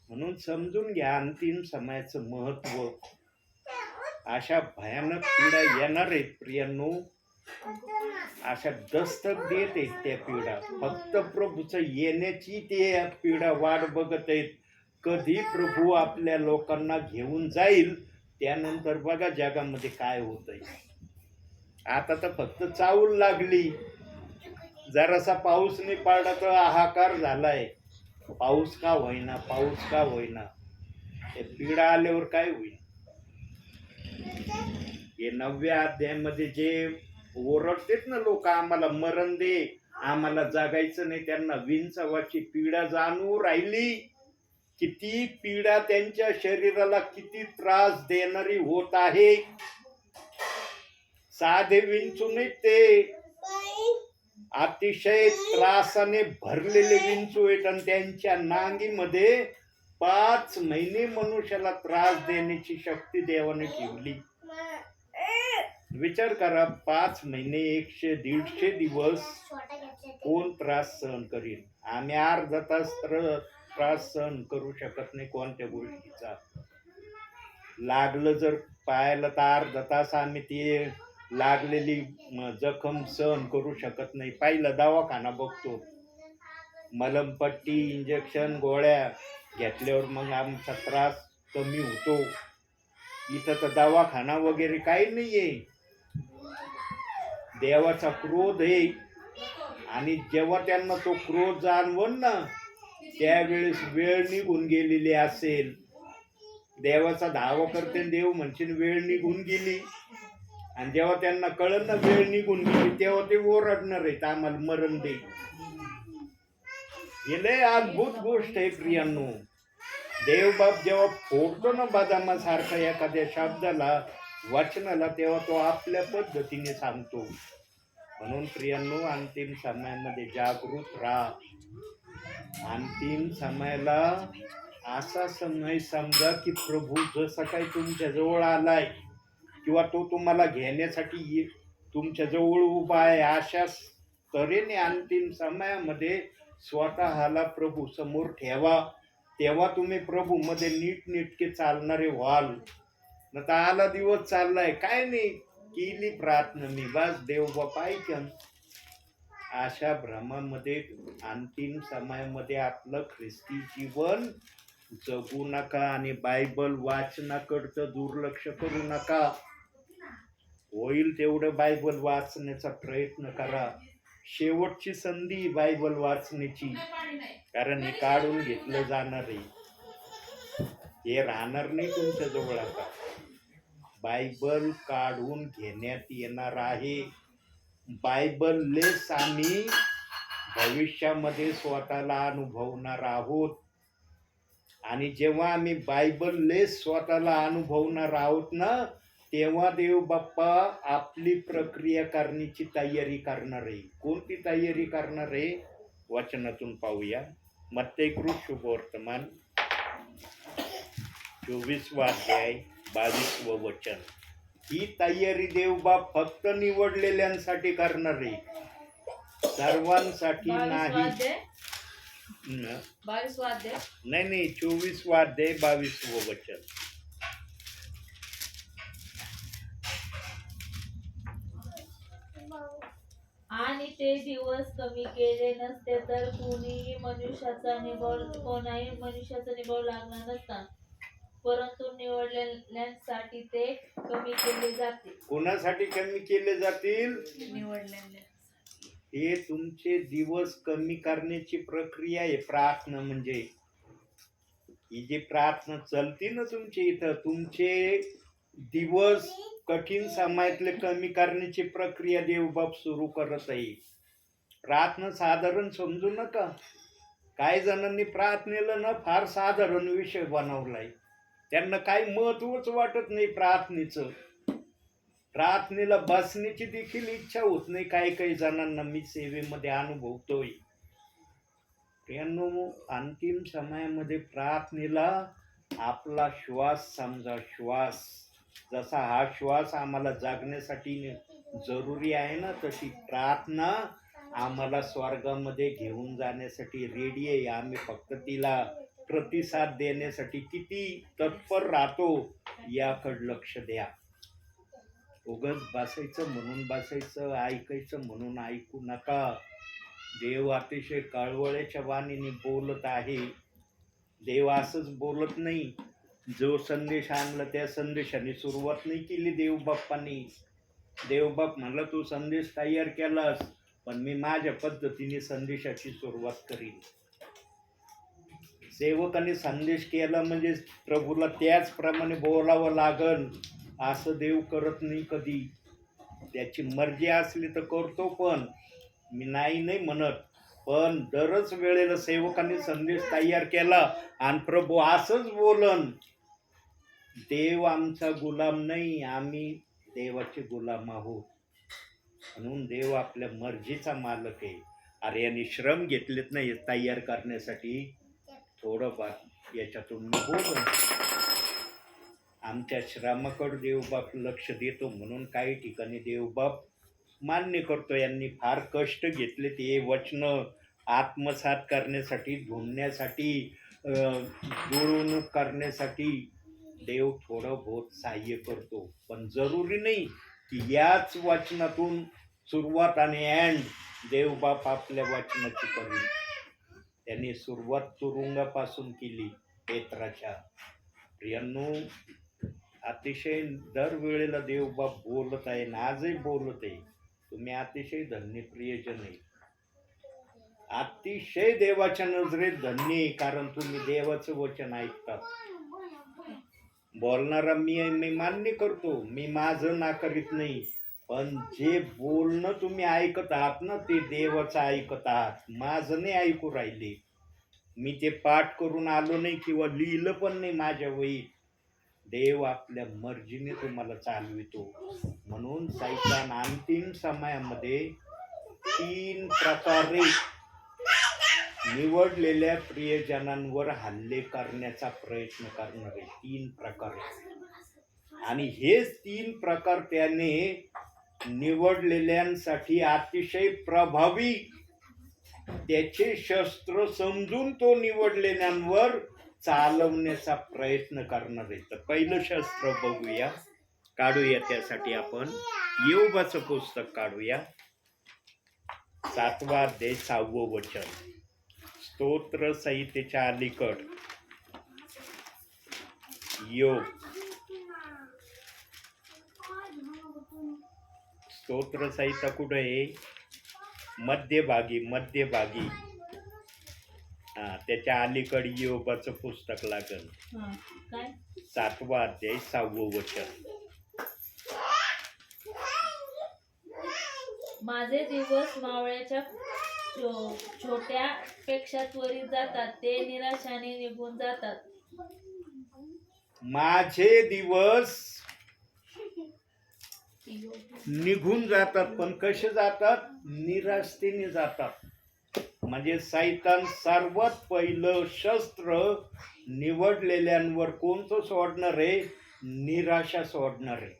म्हणून समजून घ्या अंतिम समयाचं महत्व. अशा भयानक पिढा येणार आहेत प्रियांनो, अशा दस्तक देत आहेत त्या पिढा. फक्त प्रभूचं येण्याची ते पिढा वाट बघत आहेत. कधी प्रभू आपल्या लोकांना घेऊन जाईल त्यानंतर बघा जगामध्ये काय होतंय. आता तर फक्त चावल लागली, जरासा पाऊस नाही पडला तर हाहाकार झालाय. पाऊस का होईना, पाऊस का होईना. हे पिढा आल्यावर काय होईल? हे 9व्या अध्यायामध्ये जे ओरडतेत ना लोक, आम्हाला मरण दे, आम्हाला जगायचं नाही, त्यांना विंचवाची पीडा जाणू राहिली. किती पीडा त्यांच्या शरीराला किती त्रास देणारी होत आहे. साधे विंचू नाही, ते अतिशय त्रासाने भरलेले विंचू आहेत आणि त्यांच्या नांगीमध्ये 5 महिने मनुष्याला त्रास देण्याची शक्ती देवाने ठेवली. विचार करा, 5 महिने 100-150 दिवस कोण त्रास सहन करील? आम्ही अर्धा तास त्रास सहन करू शकत नाही कोणत्या गोष्टीचा. लागलं जर पायाला तर अर्धा तास आम्ही ते लागलेली जखम सहन करू शकत नाही. पाहिलं दवाखाना बघतो, मलमपट्टी, इंजेक्शन, गोळ्या घेतल्यावर मग आमचा त्रास कमी होतो. इथं तर दवाखाना वगैरे काही नाहीये. देवाचा क्रोध आहे, आणि जेव्हा त्यांना तो क्रोध जाणवण ना, त्यावेळेस वेळ निघून गेलेली असेल. देवाचा धावा करते, देव म्हणशील वेळ निघून गेली, आणि जेव्हा त्यांना कळलं ना वेळ निघून गेली, तेव्हा ते ओरडणार आहेत, आम्हाला मरण दे. हे लय अद्भुत गोष्ट आहे प्रियांनो. देवबाप जेव्हा फोडतो ना बदामासारखा एखाद्या शब्दाला, वचनाला, तेव्हा तो आपल्या पद्धतीने सांगतो. म्हणून प्रियांनो, अंतिम समयामध्ये जागृत राहा. अंतिम समयाला असा समय समजा की प्रभू जसा काही तुमच्या जवळ आलाय, किंवा तो तुम्हाला घेण्यासाठी तुमच्या जवळ उभा आहे, अशाच तऱ्हेने अंतिम समयामध्ये स्वतःला प्रभू समोर ठेवा. तेव्हा तुम्ही प्रभू मध्ये नीटनेटके चालणारे व्हाल. न तर आला दिवस चाललाय, काय नाही केली प्रार्थना मी, बस देव बापा ऐकन. अशा भ्रमामध्ये अंतिम समयामध्ये आपलं ख्रिस्ती जीवन जगू नका, आणि बायबल वाचनाकडचं दुर्लक्ष करू नका. होईल तेवढं बायबल वाचण्याचा प्रयत्न करा. शेवटची संधी बायबल वाचण्याची, कारण हे काढून घेतलं जाणार आहे, हे राहणार नाही तुमच्या जवळ. आता बायबल काढून घेण्यात येणार आहे. बायबल लेस आम्ही भविष्यामध्ये स्वतःला अनुभवणार आहोत, आणि जेव्हा आम्ही बायबल लेस स्वतःला अनुभवणार आहोत ना, तेव्हा देव बाप्पा आपली प्रक्रिया करण्याची तयारी करणार आहे. कोणती तयारी करणार आहे? वचनातून पाहूया. मत्ती शुभवर्तमान 24वा अध्याय 22वं वचन. ही तयारी देवबाप फक्त निवडलेल्यांसाठी करणार आहे, सर्वांसाठी नाही. 22वा अध्याय नाही 24वा अध्याय 22वं वचन. आणि ते दिवस कमी केले नसते तर कोणाही मनुष्याचा निभाव लागणार नसता, परंतु निवडलेल्यांसाठी ते कमी केले जातील. कोणासाठी कमी केले जातील? निवडलेल्या. हे तुमचे दिवस कमी करण्याची प्रक्रिया आहे. प्रार्थना म्हणजे ही जी प्रार्थना चलती ना तुमच्या इथं, तुमचे दिवस कठीण समयातले कमी करण्याची प्रक्रिया देवबाप सुरू करत आहे. प्रार्थना साधारण समजू नका. काही जणांनी प्रार्थनेला ना फार साधारण विषय बनवलाय. त्यांना काही महत्वच वाटत नाही प्रार्थनेचं. प्रार्थनेला बसण्याची देखील इच्छा होत नाही काही जणांना. मी सेवेमध्ये अनुभवतोय. त्यांनो, अंतिम समयामध्ये प्रार्थनेला आपला श्वास समजा. श्वास जसा हा श्वास आम्हाला जगण्यासाठी जरुरी आहे ना, तशी प्रार्थना आम्हाला स्वर्गामध्ये घेऊन जाण्यासाठी रेडी आहे. आम्ही फक्त तिला प्रतिसाद देण्यासाठी किती तत्पर राहतो याकडे लक्ष द्या. उगाच बसायचं म्हणून बसायचं, ऐकायचं म्हणून ऐकू नका. देव अतिशय कळवळ्याच्या वाणीने बोलत आहे. देव असंच बोलत नाही. जो संदेश आणला त्या संदेशाने सुरुवात नाही केली देवबाप्पांनी. देवबाप म्हणला तू संदेश तयार केलास, पण मी माझ्या पद्धतीने संदेशाची सुरुवात करीन. सेवकाने संदेश केला म्हणजे प्रभूला त्याचप्रमाणे बोलावं लागल असं देव करत नाही कधी. त्याची मर्जी असली तर करतो, पण मी नाही म्हणत. पण दरच वेळेला सेवकांनी संदेश तयार केला आणि प्रभू असंच बोलन. देव आमचा गुलाम नाही, आम्ही देवाचे गुलाम आहोत. म्हणून देव आपल्या मर्जीचा मालक आहे. अरे यांनी श्रम घेतलेत नाही तयार करण्यासाठी, थोडंफार याच्यातून मी बोलू. आमच्या श्रमाकडे देवबाप लक्ष देतो, म्हणून काही ठिकाणी देवबाप मान्य करतो यांनी फार कष्ट घेतले ते वचन आत्मसात करण्यासाठी, धुण्यासाठी, जुळवणूक करण्यासाठी. देव थोडं बहुत सहाय्य करतो, पण जरुरी नाही की याच वचनातून सुरुवात आणि एंड देवबाप आपल्या वचनाची करी. त्यांनी सुरुवात तुरुंगापासून केली पेत्राच्या. प्रियांनो, अतिशय दरवेळेला देवबाप बोलत आहे आणि आजही बोलत आहे. तुम्ही अतिशय धन्य प्रियजन आहे, अतिशय देवाच्या नजरेत धन्य आहे, कारण तुम्ही देवाचं वचन ऐकतात. बोलणारा मी मान्य करतो, मी माझं नाकारित नाही, पण जे बोलणं तुम्ही ऐकत आहात ना ते देवाचं ऐकत आहात, माझं नाही ऐकू राहिले. मी ते पाठ करून आलो नाही किंवा लिहिलं पण नाही माझ्या वहीत. देव आपल्या मर्जीने तुम्हाला चालवितो. म्हणून सैतान अंतिम समयामध्ये 3 प्रकारे निवडलेल्या प्रियजनांवर हल्ले करण्याचा प्रयत्न करणार आहे. 3 प्रकारे. आणि हेच 3 प्रकार त्याने निवडलेल्यांसाठी अतिशय प्रभावी, त्याचे शस्त्र समजून तो निवडलेल्यांवर चालवण्याचा प्रयत्न करणार आहे. तर पहिलं शस्त्र बघूया, काढूया. त्यासाठी आपण योबाचं पुस्तक काढूया, 7वा अध्याय 6वं वचन. स्तोत्र संहितेच्या अलीकड योग, स्तोत्र संहिता कुठे आहे? मध्यभागी. त्याच्या अलीकड योबाचं पुस्तक लागल, काय? 7वा अध्याय 6वं वचन. माझे दिवस मावळ्याच्या छोट्या पेक्षा त्वरित जातात, ते निराशाने निघून जातात. माझे दिवस निघून जातात, पण कसे जातात? निराशतेने जातात. म्हणजे सैतान सर्वात पहिलं शस्त्र निवडलेल्यांवर कोणतं सोडणार आहे? निराशा सोडणार आहे.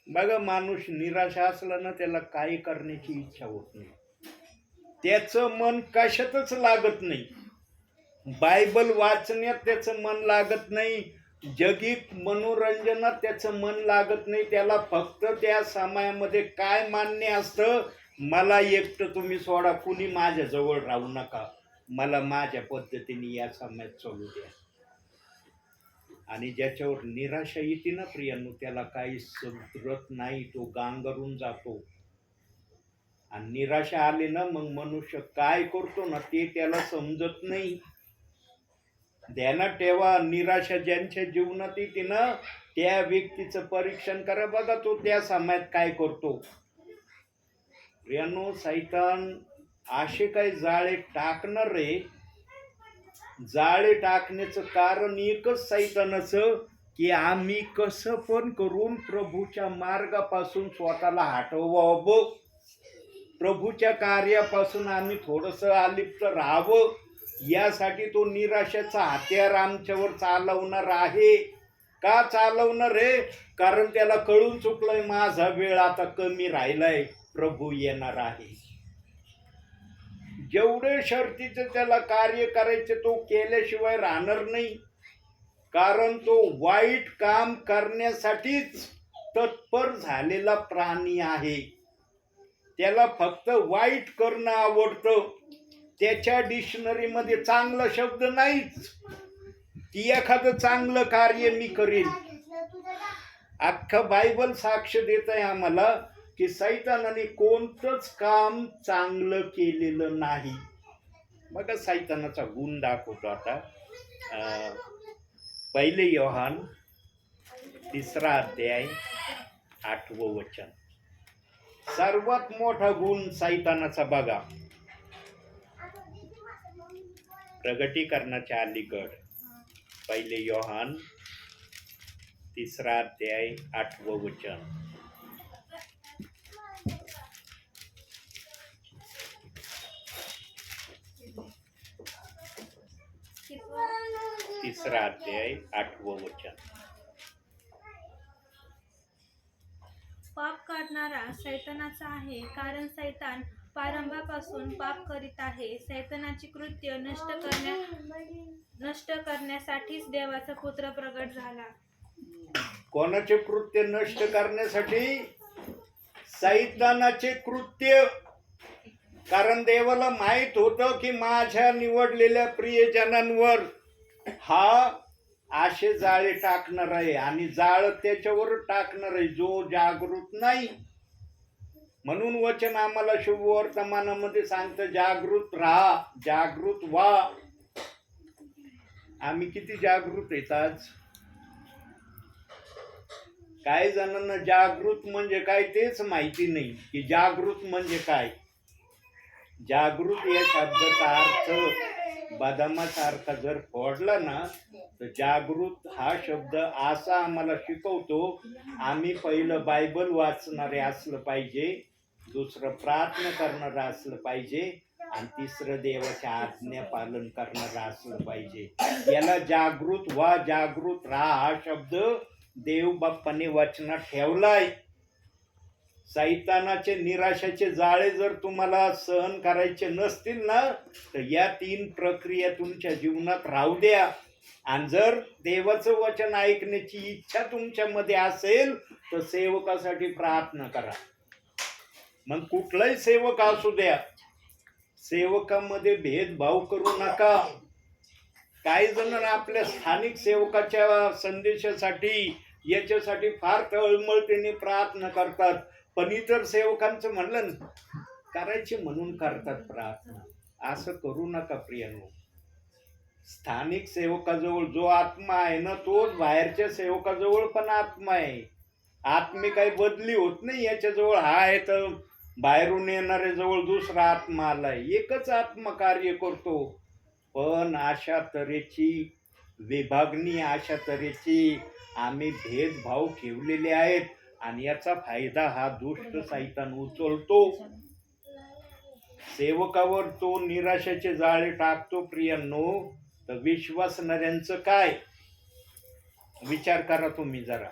बघा, माणूस निराशा असला ना त्याला काही करण्याची इच्छा होत नाही, त्याचं मन कशातच लागत नाही. बायबल वाचण्यात त्याचं मन लागत नाही, जगिक मनोरंजनात त्याचं मन लागत नाही. त्याला फक्त त्या समयामध्ये काय मान्य असतं? मला एकटं तुम्ही सोडा, कुणी माझ्याजवळ राहू नका, मला माझ्या पद्धतीने या समयात चालू द्या. आणि ज्याच्यावर निराशा येते ना प्रियांनो, त्याला काही समजत नाही, तो गांगरून जातो. आणि निराशा आली ना मग मनुष्य काय करतो ना ते त्याला समजत नाही. ध्यानात ठेवा, निराशा ज्यांच्या जीवनात येते ना त्या व्यक्तीचं परीक्षण करा, बघा तो त्या समयात काय करतो. प्रियांनो, सैतान असे काही जाळे टाकणार रे. जाळे टाकण्याचं कारण एकच सैतानाचं, की आम्ही कसं पण करून प्रभूच्या मार्गापासून स्वतःला हटवावं, प्रभूच्या कार्यापासून आम्ही थोडंसं अलिप्त राहावं, यासाठी तो निराशेचा हत्यार आमच्यावर चालवणार आहे. का चालवणार आहे? कारण त्याला कळून चुकलंय माझा वेळ आता कमी राहिलाय, प्रभू येणार आहे. जेवढे शर्तीचे त्याला कार्य करायचे तो केल्याशिवाय राहणार नाही, कारण तो वाईट काम करण्यासाठीच तत्पर झालेला प्राणी आहे. त्याला फक्त वाईट करणं आवडतं. त्याच्या डिक्शनरीमध्ये चांगला शब्द नाहीच की एखादं चांगलं कार्य मी करेन. अख्खं बायबल साक्ष देत आहे आम्हाला की सैतानाने कोणतंच काम चांगलं केलेलं नाही. बघा, सैतानाचा गुण दाखवतो आता. 1 योहान 3रा अध्याय 8वं वचन. सर्वात मोठा गुण सैतानाचा बघा, प्रगटीकरणाच्या अलीकड 1 योहान 3रा अध्याय 8वं वचन. तिसरा अध्याय 8वं वचन. पाप करणारा सैतानाचा आहे, कारण सैतान प्रारंभापासून पाप करीत आहे. सैतानाची कृत्य नष्ट करण्यासाठीच देवाचा पुत्र प्रगट झाला. कोणाचे कृत्य नष्ट करण्यासाठी? सैतानाचे कृत्य. कारण देवाला माहित होतं की माझ्या निवडलेल्या प्रियजनांवर हा असे जाळे टाकणार आहे आणि जाळ त्याच्यावर टाकणार आहे जो जागृत नाही. म्हणून वचन आम्हाला शुभ वर्तमानामध्ये सांगतं, जागृत राहा, जागृत व्हा. आम्ही किती जागृत आहेत आज? काही जणांना जागृत म्हणजे काय तेच माहिती नाही की जागृत म्हणजे काय. जागृत या शब्दाचा अर्थ बदामासारखा जर फोडला ना, तर जागृत हा शब्द असा आम्हाला शिकवतो, आम्ही पहिलं बायबल वाचणारे असलं पाहिजे, दुसरं प्रार्थना करणारं असलं पाहिजे आणि तिसरं देवाच्या आज्ञा पालन करणारं असलं पाहिजे. याला जागृत व्हा, जागृत राहा हा शब्द देव बाप्पाने वचनात ठेवलाय. सैतानाचे निराशाचे जाळे जर तुम्हाला सहन करायचे नसतील ना, तर या 3 प्रक्रिया तुमच्या जीवनात राहू द्या. आणि जर देवाचं वचन ऐकण्याची इच्छा तुमच्यामध्ये असेल तर सेवकासाठी प्रार्थना करा. मग कुठलाही सेवक असू द्या, सेवकामध्ये भेदभाव करू नका. काही जण आपल्या स्थानिक सेवकाच्या संदेशासाठी याच्यासाठी फार तळमळतेने प्रार्थना करतात, पण इतर सेवकांचं म्हणलं ना, करायचे म्हणून करतात प्रार्थना. असं करू नका प्रियांनो. स्थानिक सेवकाजवळ जो आत्मा आहे ना, तोच बाहेरच्या सेवकाजवळ पण आत्मा आहे. आत्मे काही बदली होत नाही याच्याजवळ. हा आहे तर बाहेरून येणाऱ्या जवळ दुसरा आत्मा आलाय. एकच आत्मा कार्य करतो. पण अशा तऱ्हेची विभागणी, अशा तऱ्हेची आम्ही भेदभाव ठेवलेले आहेत आणि याचा फायदा हा दुष्ट सैतान उचलतो. सेवकावर तो निराशाचे जाळे टाकतो. प्रियांनो, तर विश्वासणाऱ्यांचं काय? विचार करा तुम्ही जरा.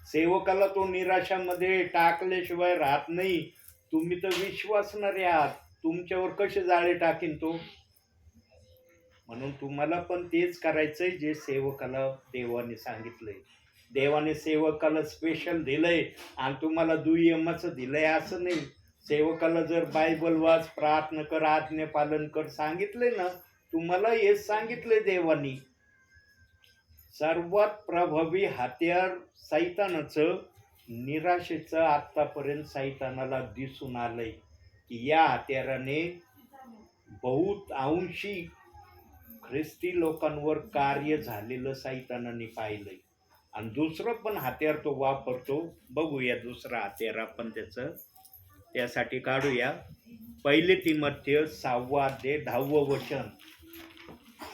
सेवकाला तो निराशामध्ये टाकल्याशिवाय राहत नाही. तुम्ही तर विश्वासणारे आहात, तुमच्यावर कसे जाळे टाकीन तो? म्हणून तुम्हाला पण तेच करायचंय जे सेवकाला देवाने सांगितलंय. देवाने सेवकाला स्पेशल दिलंय आणि तुम्हाला दुय्यमाचं दिलंय असं नाही. सेवकाला जर बायबल वाच, प्रार्थना कर, आज्ञा पालन कर सांगितलंय ना, तुम्हाला हेच सांगितलंय देवानी. सर्वात प्रभावी हत्यार सैतानाचं, निराशेचं आतापर्यंत सैतानाला दिसून आलंय की या हत्याराने बहुत अंशी ख्रिस्ती लोकांवर कार्य झालेलं सैतानाने पाहिलंय. आणि दुसरं पण हत्यार तो वापरतो. बघूया दुसरं हत्यार आपण त्यासाठी काढूया. 1 तिमोथेय 6 अध्याय 10 वचन.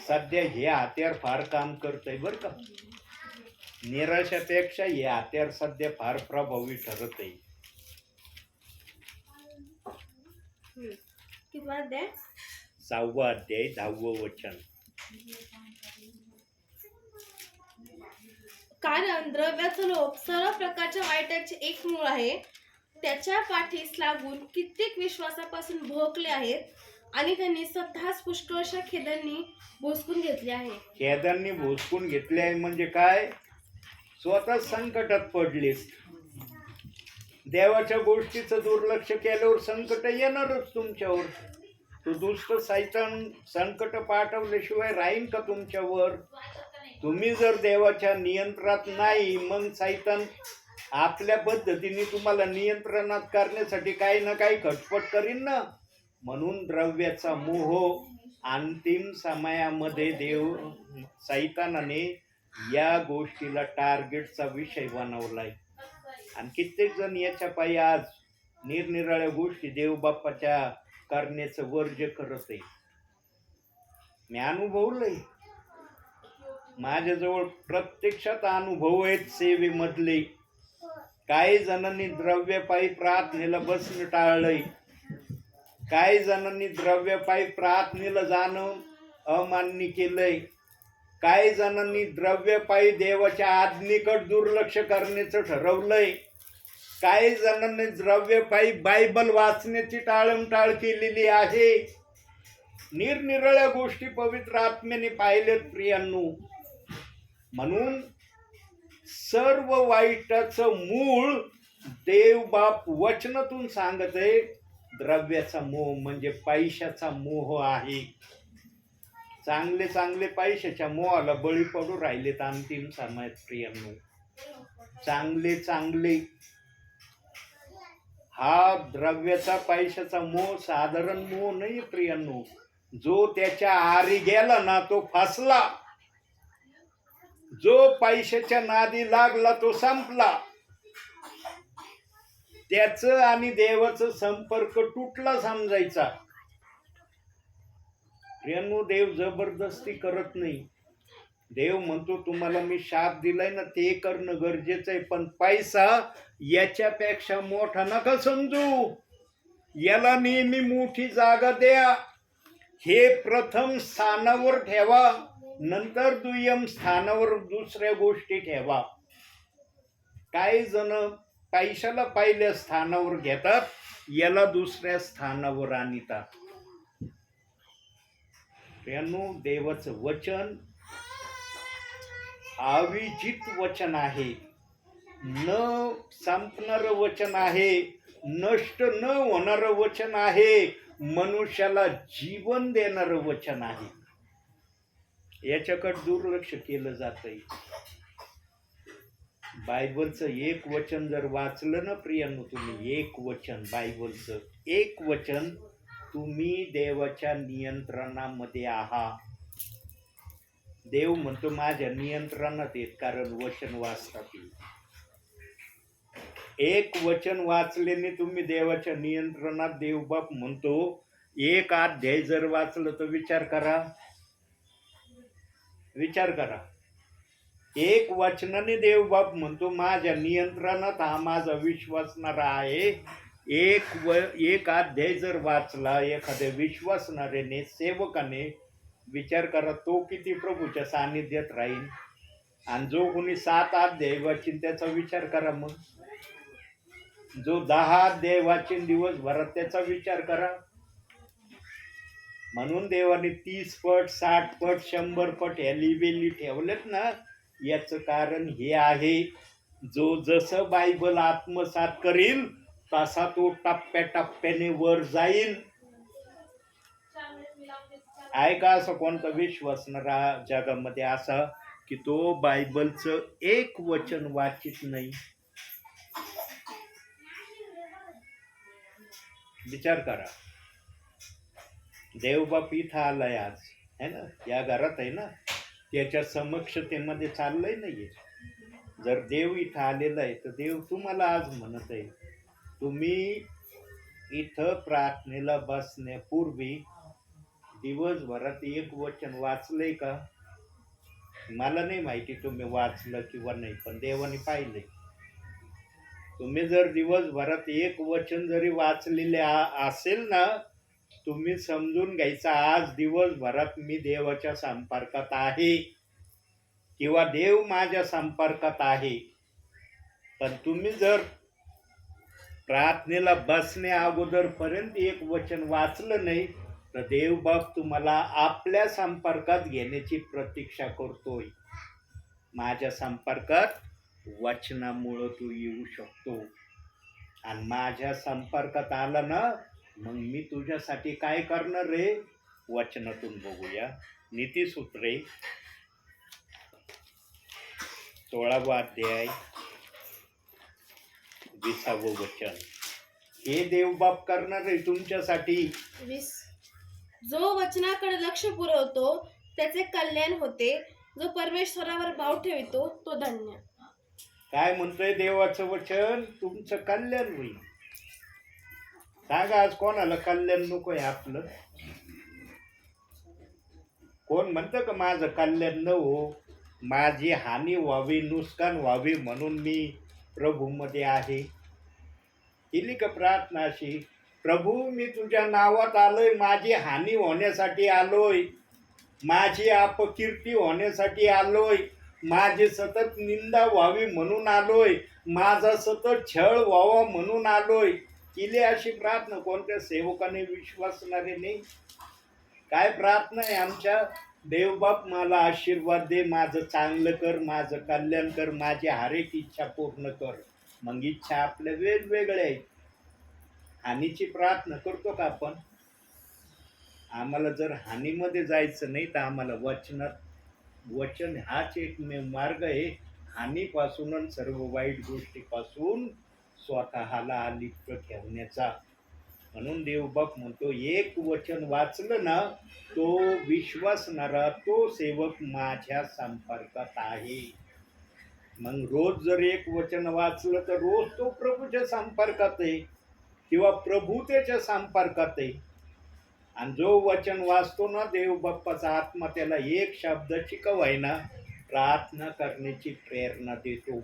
सध्या हे हत्यार फार काम करतंय बरं का. निराशापेक्षा हे हत्यार सध्या फार प्रभावी ठरत आहे. किंवा अध्याय 6 अध्याय 10 वचन. कारण द्रव्याचा लोभ सर्व प्रकारच्या वाईटाचे एक मूळ आहे. त्याच्या पाठीस लागून कित्येक विश्वासापासून भोगले आहेत आणि त्यांनी स्वतःच पुष्कळशा खेदांनी भोसकून घेतले आहे. खेदांनी भोसकून घेतले आहे म्हणजे काय? स्वतः संकटात पडलीस. देवाच्या गोष्टीचं दुर्लक्ष केल्यावर संकट येणारच तुमच्यावर. तो दुष्ट सैतान संकट पाठवल्याशिवाय राहीन का तुमच्यावर? तुम्ही जर देवाच्या नियंत्रणात नाही, मग सैतान आपल्या पद्धतीने तुम्हाला नियंत्रणात करण्यासाठी काही ना काही खटपट करीन ना. म्हणून द्रव्याचा मोह अंतिम समयामध्ये सैतानाने या गोष्टीला टार्गेटचा विषय बनवलाय. आणि कित्येक जण याच्या पायी आज निरनिराळ्या गोष्टी देवबाप्पाच्या करण्याचं वर्ज्य करत आहे. मी अनुभवलंय. माझ्याजवळ प्रत्यक्षात अनुभव आहेत सेवेमधले. काही जणांनी द्रव्यपायी प्रार्थनेला बसणं टाळलंय. काही जणांनी द्रव्यपायी प्रार्थनेला जाणं अमान्य केलंय. काही जणांनी द्रव्यपायी देवाच्या आज्ञेकडे दुर्लक्ष करण्याचं ठरवलंय. काही जणांनी द्रव्यपायी बायबल वाचण्याची टाळमटाळ केलेली आहे. निरनिराळ्या गोष्टी पवित्र आत्म्याने पाहिलेत प्रियांनो. म्हणून सर्व वाईटाचं मूळ देव बाप वचनातून सांगत आहे. द्रव्याचा मोह म्हणजे पैशाचा मोह आहे. चांगले चांगले पैशाच्या मोहाला बळी पडू राहिलेत अंतिम समयात प्रियांनो. चांगले चांगले हा द्रव्याचा पैशाचा मोह साधारण मोह नाही प्रियांनो. जो त्याच्या आरी गेला ना तो फसला. जो पैशाच्या नादी लागला तो संपला. त्याचं आणि देवाचं संपर्क तुटला समजायचा. प्रियांनो, देव जबरदस्ती करत नाही. देव म्हणतो तुम्हाला मी शाप दिलाय ना ते करणं गरजेचं आहे, पण पैसा याच्यापेक्षा मोठा नका समजू. याला नेहमी मोठी जागा द्या. हे प्रथम स्थानावर ठेवा, नंतर दुय्यम स्थानावर दुसऱ्या गोष्टी ठेवा. काही जण पैशाला पहिल्या स्थानावर घेतात, याला दुसऱ्या स्थानावर आणतात. प्रियांनो, देवाचं वचन अविजित वचन आहे. न संपणारं वचन आहे. नष्ट न होणारं वचन आहे. मनुष्याला जीवन देणारं वचन आहे. याच्याकडे दुर्लक्ष केलं जातंय. बायबलचं एक वचन जर वाचलं ना प्रियांनो, तुम्ही एक वचन, बायबलचं एक वचन, तुम्ही देवाच्या नियंत्रणामध्ये आहात. देव म्हणतो माझ्या नियंत्रणात येत, कारण वचन वाचतात. एक वचन वाचल्याने तुम्ही देवाच्या नियंत्रणात. देवबाप म्हणतो एक अध्याय जर वाचलं तर विचार करा. एक वचनाने देवबाप म्हणतो माझ्या नियंत्रणात हा माझा विश्वासणारा आहे. एक अध्याय जर वाचला एखाद्या विश्वासणाऱ्याने, सेवकाने, विचार करा तो किती प्रभूच्या सानिध्यात राहील. आणि जो कोणी 7 अध्याय वाचीन त्याचा विचार करा. मग जो 10 अध्याय वाचीन दिवसभरात त्याचा विचार करा. म्हणून देवाने 30 पट, 60 पट, 100 पट ह्या लिबेली ठेवलेत ना. याचं कारण हे आहे, जो जसं बायबल आत्मसात करील तसा तो टप्प्याटप्प्याने वर जाईल. आहे का असं कोणता विश्वासणारा जगामध्ये असा की तो बायबलचं एक वचन वाचित नाही? विचार करा. देवबाप इथं आलाय आज, है ना, या घरात आहे ना, त्याच्या समक्षतेमध्ये चाललंय नाहीये. जर देव इथं आलेला आहे तर देव तुम्हाला आज म्हणत आहे, तुम्ही इथं प्रार्थनेला बसण्यापूर्वी दिवसभरात एक वचन वाचलंय का? मला नाही माहिती तुम्ही वाचलं किंवा नाही, पण देवाने पाहिलंय. तुम्ही जर दिवसभरात एक वचन जरी वाचलेले असेल ना, तुम्ही समजून घ्यायचं आज दिवसभरात मी देवाच्या संपर्कात आहे किंवा देव माझ्या संपर्कात आहे. पण तुम्ही जर प्रार्थनेला बसण्या अगोदरपर्यंत एक वचन वाचलं नाही तर देवबाप तुम्हाला आपल्या संपर्कात घेण्याची प्रतीक्षा करतोय. माझ्या संपर्कात वचनामुळं तू येऊ शकतो. आणि माझ्या संपर्कात आला ना, मग मी तुझ्यासाठी काय करणार रे? वचनातून बघूया. नीतिसूत्रे 16वा अध्याय 20वे वचन. हे देवबाप करणार आहे तुमच्यासाठी. 20. जो वचनाकडे लक्ष पुरवतो त्याचे कल्याण होते. जो परमेश्वरावर भाव ठेवतो तो धन्य. काय म्हणतोय देवाचं वचन? तुमचं कल्याण होईल. सांगा आज कोणाला कल्याण नको आहे आपलं? कोण म्हणतं का माझं कल्याण न हो, माझी हानी व्हावी, नुकसान व्हावी म्हणून मी प्रभूमध्ये आहे? केली का प्रार्थना अशी? प्रभू मी तुझ्या नावात आलोय, माझी हानी होण्यासाठी आलोय, माझी अपकीर्ती होण्यासाठी आलोय, माझी सतत निंदा व्हावी म्हणून आलोय, माझा सतत छळ व्हावा म्हणून आलोय. केली अशी प्रार्थना कोणत्या सेवकाने, विश्वासणारे नाही? काय प्रार्थना आहे आमच्या? देवबाप मला आशीर्वाद दे, माझं चांगलं कर, माझं कल्याण कर, माझी हर एक इच्छा पूर्ण कर. मग इच्छा आपल्या वेगवेगळ्या आहेत. हानीची प्रार्थना करतो का आपण? आम्हाला जर हानीमध्ये जायचं नाही तर आम्हाला वचन हाच एकमेव मार्ग आहे हानीपासून आणि सर्व वाईट गोष्टीपासून स्वतःला अलिप्त ठेवण्याचा. म्हणून देवबाप म्हणतो, एक वचन वाचलं ना, तो विश्वासणारा तो सेवक माझ्या संपर्कात आहे. मग रोज जर एक वचन वाचलं तर रोज तो प्रभूच्या संपर्कात आहे किंवा प्रभू त्याच्या संपर्कात आहे. आणि जो वचन वाचतो ना, देव बाप्पाचा आत्मा त्याला एक शब्दाची का होईना प्रार्थना करण्याची प्रेरणा देतो.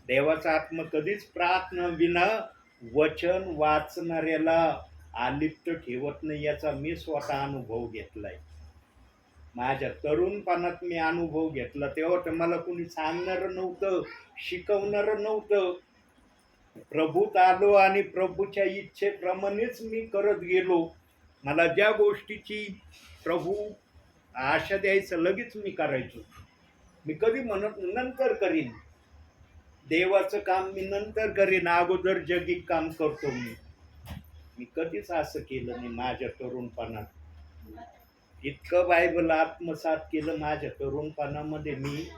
देवाचा आत्मा कधीच प्रार्थना विना वचन वाचणाऱ्याला अलिप्त ठेवत नाही, याचा मी स्वतः अनुभव घेतलाय. माझ्या तरुणपणात मी अनुभव घेतला, तेव्हा तर मला कोणी सांगणारं नव्हतं, शिकवणारं नव्हतं. प्रभूत आलो आणि प्रभूच्या इच्छेप्रमाणेच मी करत गेलो. मला ज्या गोष्टीची प्रभू आशा द्यायचं लगेच मी करायचो. मी कधी म्हणत नंतर करीन, देवाचं काम मी नंतर करीन, अगोदर जगिक काम करतो मी कधीच असं केलं नाही माझ्या तरुणपणात. इतकं बायबल आत्मसात केलं माझ्या तरुणपणामध्ये मी.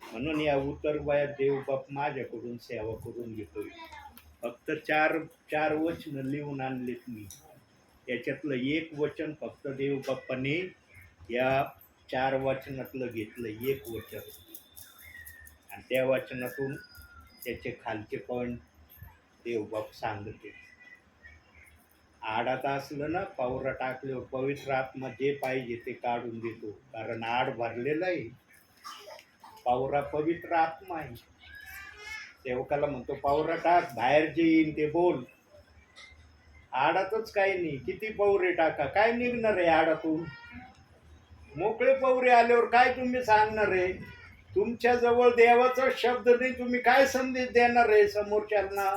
म्हणून या उतर वयात देवबाप माझ्याकडून सेवा करून घेतोय. फक्त चार वचन लिहून आणलेत मी. त्याच्यातलं एक वचन फक्त देवबाप्पाने या 4 वचनातलं घेतलं, एक वचन. आणि त्या वचनातून त्याचे खालचे पॉईंट देवबाप सांगते. आडात असलं ना, पावरा टाकल्यावर पवित्र आत्मा जे पाहिजे ते काढून देतो, कारण आड भरलेला आहे. पावरा पवित्र आत्मा आहे. सेवकाला म्हणतो पावरा टाक, बाहेर जे येईल ते बोल. आडातच काही नाही, किती पवरे टाका, काय निघणार आहे आडातून? मोकळे पवरे आल्यावर काय तुम्ही सांगणार आहे? तुमच्या जवळ देवाचा शब्द नाही, तुम्ही काय संदेश देणार आहे समोरच्यांना?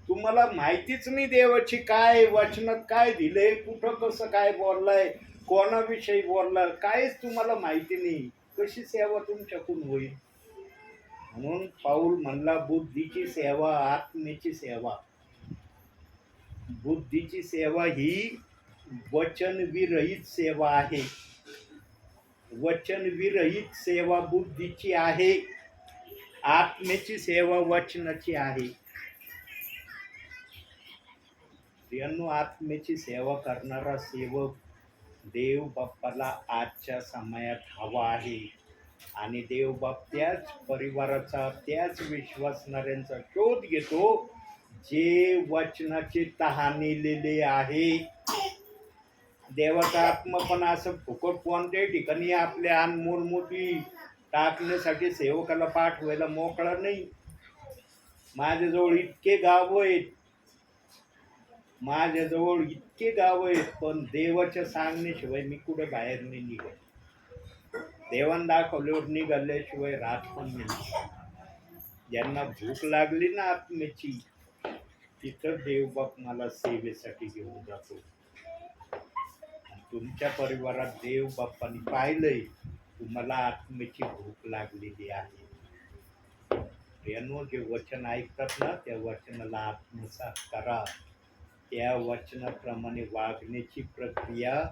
तुम्हाला माहितीच नाही देवाची काय वचनात काय दिलंय, कुठं कसं काय बोललाय, कोणाविषयी बोललाय, काहीच तुम्हाला माहिती नाही. कशी सेवा तुमच्याकडून होईल? म्हणून पाऊल म्हणला, बुद्धीची सेवा, आत्मेची सेवा. बुद्धीची सेवा ही वचनविरहित सेवा आहे. वचनविरहित सेवा बुद्धीची आहे. आत्मेची सेवा वचनाची आहे. प्रियांनो, आत्मेची सेवा करणारा सेवक देव बाप्पाला आजच्या समयात हवा आहे. आणि देव बाप त्याच परिवाराचा, त्याच विश्वासणाऱ्यांचा शोध घेतो जे वचनाची तहानलेले आहे. देवाचा आत्मा पण असं फुकट कोणत्याही ठिकाणी आपल्या अनमोल मोठी टाकण्यासाठी सेवकाला पाठवायला मोकळा नाही. माझ्याजवळ इतके गाव आहेत, पण देवाच्या सांगण्याशिवाय मी कुठे बाहेर नाही निघत. देवान दाखवल्यावर निघाल्याशिवाय राहत पण नाही. ज्यांना भूक लागली ना आत्म्याची, तिथं देवबाप मला सेवेसाठी घेऊन जातो. तुमच्या परिवारात देव बाप्पाने पाहिलंय तुम्हाला आत्मेची भूक लागलेली आहे. जे वचन ऐकतात ना, त्या वचनाला आत्मसात करा. त्या वचनाप्रमाणे वागण्याची प्रक्रिया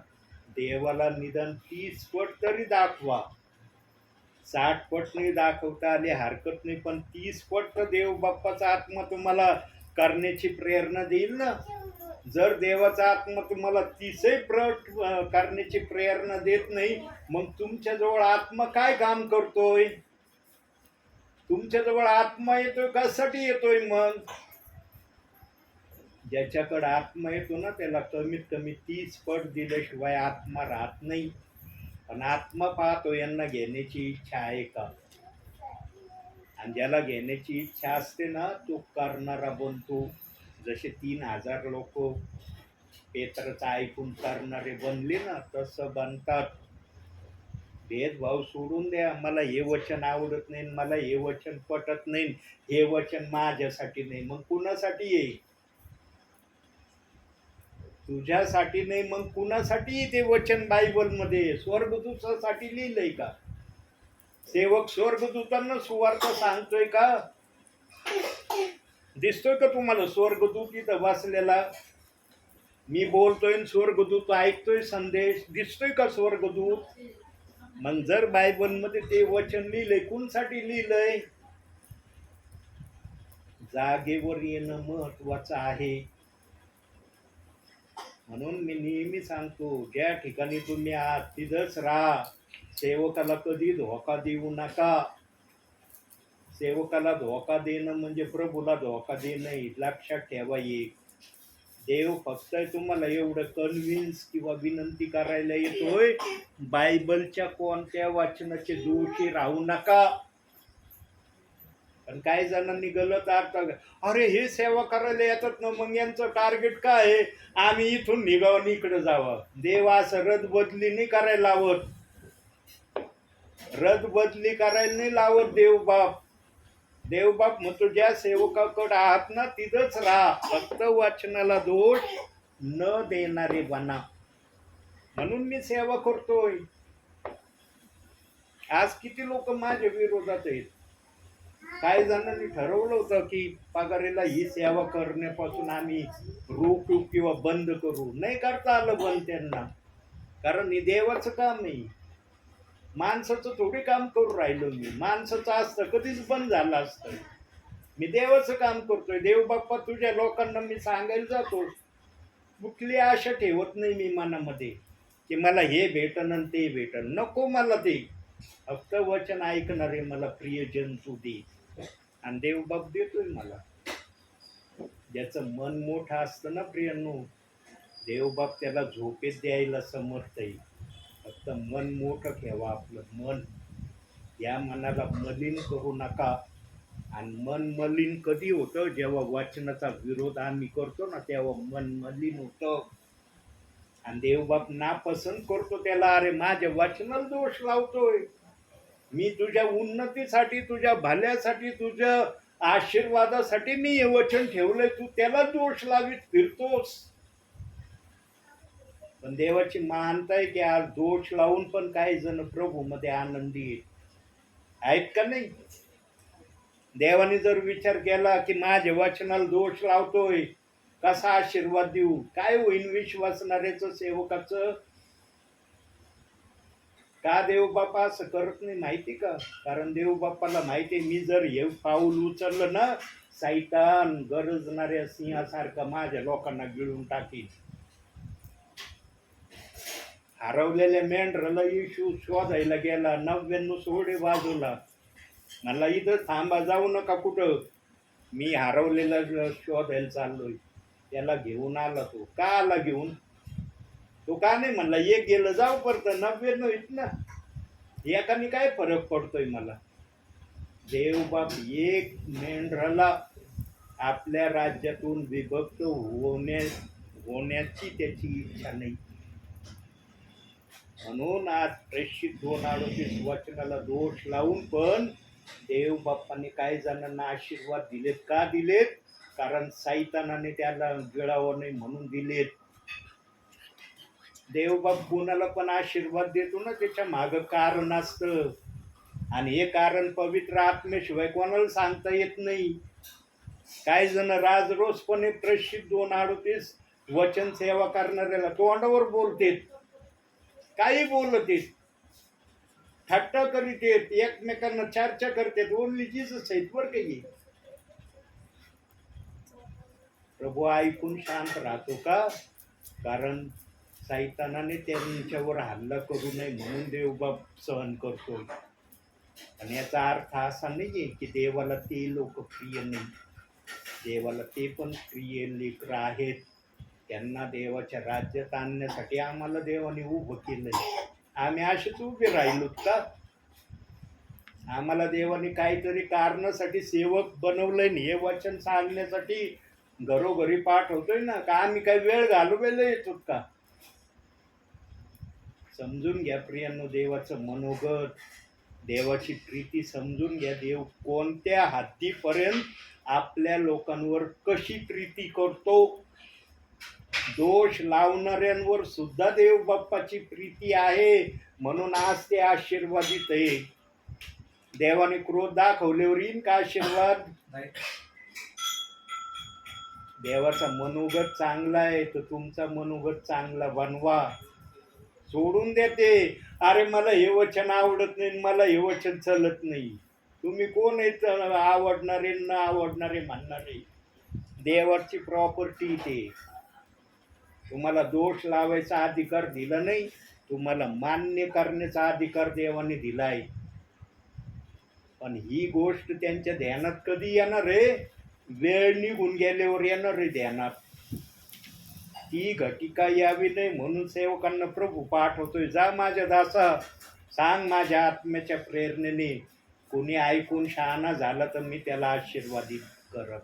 देवाला निदान 30 पट तरी दाखवा. 60 पट नाही दाखवता आली हरकत नाही, पण 30 पट तर देव बाप्पाचा आत्मा तुम्हाला करण्याची प्रेरणा देईल ना. जर देवाचा आत्मा तुम्हाला 30 पट करण्याची प्रेरणा देत नाही, मग तुमच्याजवळ आत्मा काय काम करतोय? तुमच्याजवळ आत्मा येतोय कशासाठी येतोय? मग ज्याच्याकडे आत्मा येतो ना, त्याला कमीत कमी 30 पट दिल्याशिवाय आत्मा राहत नाही. पण आत्मा पाहतो यांना घेण्याची इच्छा आहे का, आणि ज्याला घेण्याची इच्छा असते ना, तो करणारा बनतो. जसे 3000 लोक पेत्राचं ऐकून करणारे बनले ना, तसं बनतात. भेदभाव सोडून द्या. मला हे वचन आवडत नाही, मला हे वचन पटत नाही, हे वचन माझ्यासाठी नाही, मग कुणासाठी आहे? तुझ्यासाठी नाही मग कुणासाठी ते वचन बायबलमध्ये स्वर्गदूतासाठी लिहिलंय का? सेवक स्वर्गदूतांना सुवार्थ सांगतोय का? दिसतोय का तुम्हाला स्वर्गदूत इथं बसलेला? मी बोलतोय आणि स्वर्गदूत ऐकतोय संदेश. दिसतोय का स्वर्गदूत? मग जर बायबलमध्ये ते वचन लिहिलंय, कुणासाठी लिहिलंय? जागेवर येणं महत्वाचं आहे. म्हणून मी नेहमी सांगतो, ज्या ठिकाणी तुम्ही आहात तिथंच राहा. सेवकाला कधी धोका देऊ नका. सेवकाला धोका देणं म्हणजे प्रभूला धोका देणं. लक्षात ठेवा. एक देव फक्त तुम्हाला एवढं कन्व्हिन्स किंवा विनंती करायला येतोय, बायबलच्या कोणत्या वाचनाचे दोषी राहू नका. पण काही जणांनी गलत अर्थ, अरे हे सेवा करायला येतात ना, मग यांचं टार्गेट काय आहे? आम्ही इथून निघावं इकडे जावं. देव असं रद बदली नाही करायला लावत. रद बदली करायला नाही लावत देवबाप. देवबाप म्हणतो ज्या सेवकाकडे आहात ना तिथंच राहा. फक्त वाचनाला दोष न देणारे बना. म्हणून मी सेवा करतोय. आज किती लोक माझ्या विरोधात आहेत. काही जणांनी ठरवलं होतं की पगारीला ही सेवा करण्यापासून आम्ही रोखू किंवा बंद करू. नाही करता आलं बंद त्यांना. कारण हे देवाचं काम नाही, माणसाचं थोडी काम करू राहिलो मी. माणसाचं असतं कधीच बंद झालं असतं. मी देवाचं काम करतोय. देव बाप्पा तुझ्या लोकांना मी सांगायला जातो, कुठली आशा ठेवत नाही मी मनामध्ये की मला हे भेटन आणि ते भेटन. नको मला ते. फक्त वचन ऐकणारे मला प्रियजन तू दे. आणि देवबाप देतोय मला. ज्याचं मन मोठं असतं ना प्रियांनो, देवबाप त्याला झोपेत द्यायला समर्थ आहे. फक्त मन मोठं ठेवा आपलं मन. या मनाला मलिन करू नका. आणि मन मलिन कधी होतं? जेव्हा वचनाचा विरोध आम्ही करतो ना, तेव्हा मन मलिन होतं. आणि देवबाप नापसंत करतो त्याला. अरे माझ्या वचनाला दोष लावतोय. मी तुझ्या उन्नतीसाठी, तुझ्या भल्यासाठी, तुझ्या आशीर्वादासाठी मी हे वचन ठेवलंय. तू त्याला दोष लावित फिरतोस. पण देवाची महानता आहे की आज दोष लावून पण काही जण प्रभू मध्ये आनंदी आहेत का नाही? देवाने जर विचार केला की माझ्या वचनाला दोष लावतोय, कसा आशीर्वाद देऊ? काय होईल विश्वासणाऱ्याचं, सेवकाचं? का देवबापा असं करत नाही माहिती का? कारण देवबापाला माहिती आहे, मी जर हे पाऊल उचललं ना, सैतान गरजणाऱ्या सिंहासारखा माझ्या लोकांना गिळून टाकील. हरवलेल्या मेंढराला येशू शोधायला गेला. 99 सोडे बाजूला. मला इथं थांबा, जाऊ नका कुठं. मी हरवलेला शोधायला चाललोय. त्याला घेऊन आला. तो का आला घेऊन? तो का नाही म्हणला एक गेलं जाऊ परत 99 ना. एकाने काय फरक पडतोय मला? देवबाप एक मेंढराला आपल्या राज्यातून विभक्त होण्याची त्याची इच्छा नाही. म्हणून आज प्रेषित 2:38 वचनाला दोष लावून पण देवबाप्पाने काही जणांना आशीर्वाद दिलेत. का दिलेत? कारण सैतानाने त्याला गिळावं नाही म्हणून दिलेत. देवबाप कोणाला पण आशीर्वाद देतो ना, त्याच्या मागं कारण असतं. आणि हे कारण पवित्र आत्म्याशिवाय कोणाला सांगता येत नाही. काही जण राजरोसपणे प्रेषित 2:38 वचन सेवा करणाऱ्याला तोंडावर बोलतेत, काही बोलतेत, थट्टा करीत येत, एकमेकांना चर्चा करतात. ओनली जीसस आहेत बरं काही. प्रभू ऐकून शांत राहतो का? कारण सैतानाने त्यांच्यावर हल्ला करू नये म्हणून देवबाप सहन करतो. आणि याचा अर्थ असा नाहीये की देवाला ते लोक प्रिय नाही. देवाला ते पण प्रिय लेकरं आहेत. त्यांना देवाच्या राज्यात आणण्यासाठी आम्हाला देवाने उभं केलंय. आम्ही असेच उभे राहिलोत का? आम्हाला देवाने काहीतरी कारणासाठी सेवक बनवलंय नाही. हे वचन सांगण्यासाठी घरोघरी पाठवतोय ना. का आम्ही काही वेळ घालवायला येतो का? समजून घ्या प्रियांनो देवाचं मनोगत, देवाची प्रीती समजून घ्या. देव कोणत्या हद्दीपर्यंत आपल्या लोकांवर कशी प्रीती करतो. दोष लावणाऱ्यांवर सुद्धा देव बाप्पाची प्रीती आहे, म्हणून आज ते आशीर्वादित आहे. देवाने क्रोध दाखवल्यावर येईन का आशीर्वाद? देवाचा मनोगत चांगला आहे तर तुमचा मनोगत चांगला बनवा. सोडून देते, अरे मला हे वचन आवडत नाही, मला हे वचन चलत नाही. तुम्ही कोण आहेत आवडणारे न आवडणारे म्हणणारे? देवाची प्रॉपर्टी ते. तुम्हाला दोष लावायचा अधिकार दिला नाही, तुम्हाला मान्य करण्याचा अधिकार देवाने दिलाय. पण ही गोष्ट त्यांच्या ध्यानात कधी येणार आहे? वेळ निघून गेल्यावर येणार आहे ध्यानात. ती घटिका यावी नाही म्हणून सेवकांना प्रभू पाठवतोय, जा माझ्या दासा, सांग माझ्या आत्म्याच्या प्रेरणेने. कोणी ऐकून शहाणा झाला तर मी त्याला आशीर्वादित करत.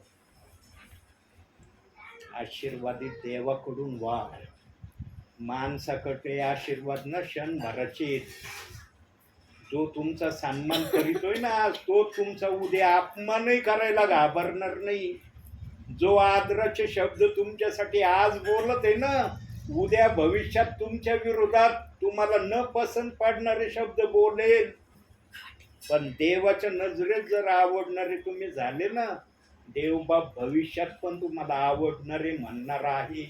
आशीर्वादित देवाकडून व्हा. माणसाकडे आशीर्वाद न क्षणभराचे. जो तुमचा सन्मान करीतोय ना आज, तो तुमचा उद्या अपमानही करायला घाबरणार नाही. जो आदराचे शब्द तुमच्यासाठी आज बोलत आहे ना, उद्या भविष्यात तुमच्या विरोधात तुम्हाला न पसंत पडणारे शब्द बोलेल. पण देवाच्या नजरेत जर आवडणारे तुम्ही झाले ना, देवबाप भविष्यात पण तुम्हाला आवडणारे म्हणणार आहे.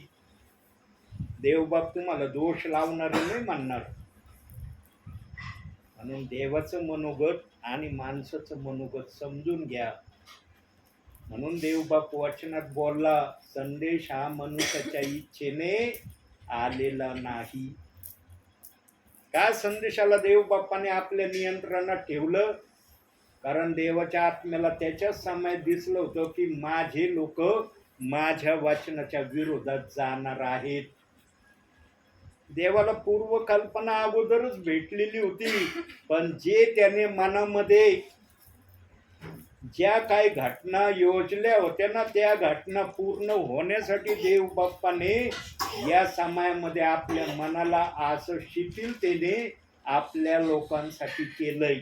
देवबाप तुम्हाला दोष लावणारे नाही म्हणणार. म्हणून देवाचं मनोगत आणि माणसाचं मनोगत समजून घ्या. म्हणून देवबाप वचनात बोलला, संदेश हा मनुष्याच्या इच्छेने आलेला नाही. का संदेशाला देवबापाने आपल्या नियंत्रणात ठेवलं? कारण देवाच्या आत्म्याला त्याच्याच समयात दिसलं होतं की माझे लोक माझ्या वचनाच्या विरोधात जाणार आहेत. देवाला पूर्व कल्पना अगोदरच भेटलेली होती, पण जे त्याने मनामध्ये ज्या काही घटना योजल्या होत्या ना, त्या घटना पूर्ण होण्यासाठी देव बाप्पाने या समयामध्ये आपल्या मनाला असं शिथिलतेने आपल्या लोकांसाठी केलंय.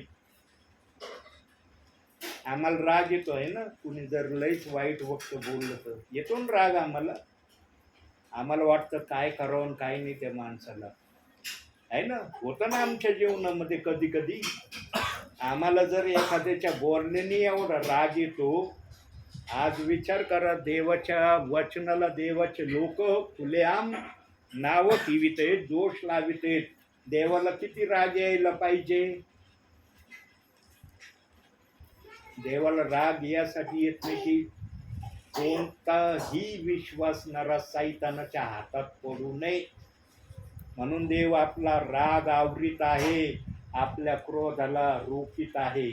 आम्हाला राग येतो आहे ना, कुणी जर लईच वाईट वक्त बोललं तर येतो ना राग आम्हाला. आम्हाला वाटतं काय करावं काय नाही त्या माणसाला, आहे ना. होतं ना आमच्या जीवनामध्ये कधी कधी. आम्हाला जर एखाद्याच्या बोलण्याने एवढा राग येतो, आज विचार करा, देवाच्या वचनाला देवाचे लोक खुलेआम नावं ठेवित आहेत, दोष लावित आहेत. देवाला किती राग यायला पाहिजे? देवाला राग यासाठी येत नाही की कोणताही विश्वासणारा सैतानाच्या हातात पडू नये. म्हणून देव आपला राग आवरीत आहे, आपल्या क्रोधाला रोखीत आहे.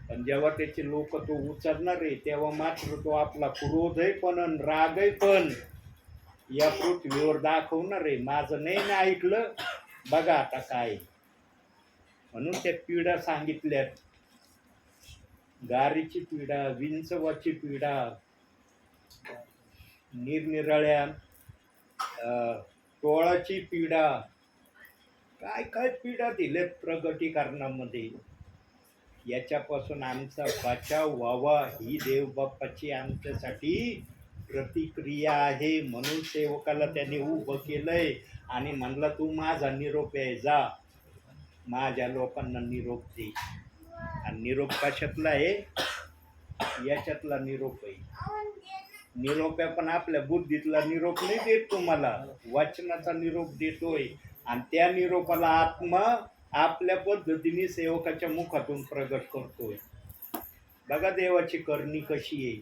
पण जेव्हा त्याचे लोक तो उचलणार आहे, तेव्हा मात्र तो आपला क्रोधही पण आणि रागही पण या पृथ्वीवर दाखवणार आहे. माझं नाही ना ऐकलं, बघा आता काय. म्हणून त्या पिढा सांगितल्यात, गारीची पिढा, विंचवाची पिढा, निरनिराळ्या टोळाची पिढा, काय काय पिढा दिलेत प्रगटीकरणामध्ये. याच्यापासून आमचा बचाव व्हावा ही देवबाप्पाची आमच्यासाठी प्रतिक्रिया आहे. म्हणून सेवकाला त्याने उभं केलंय आणि म्हणला, तू माझा निरोप आहे, जा माझ्या लोकांना निरोप दे. आणि निरोप कशातला आहे? याच्यातला निरोप आहे. निरोप्या पण आपल्या बुद्धीतला निरोप नाही देत तुम्हाला, वचनाचा निरोप देतोय. आणि त्या निरोपाला आत्मा आपल्या पद्धतीने सेवकाच्या मुखातून प्रगट करतोय. बघा देवाची करणी कशी आहे,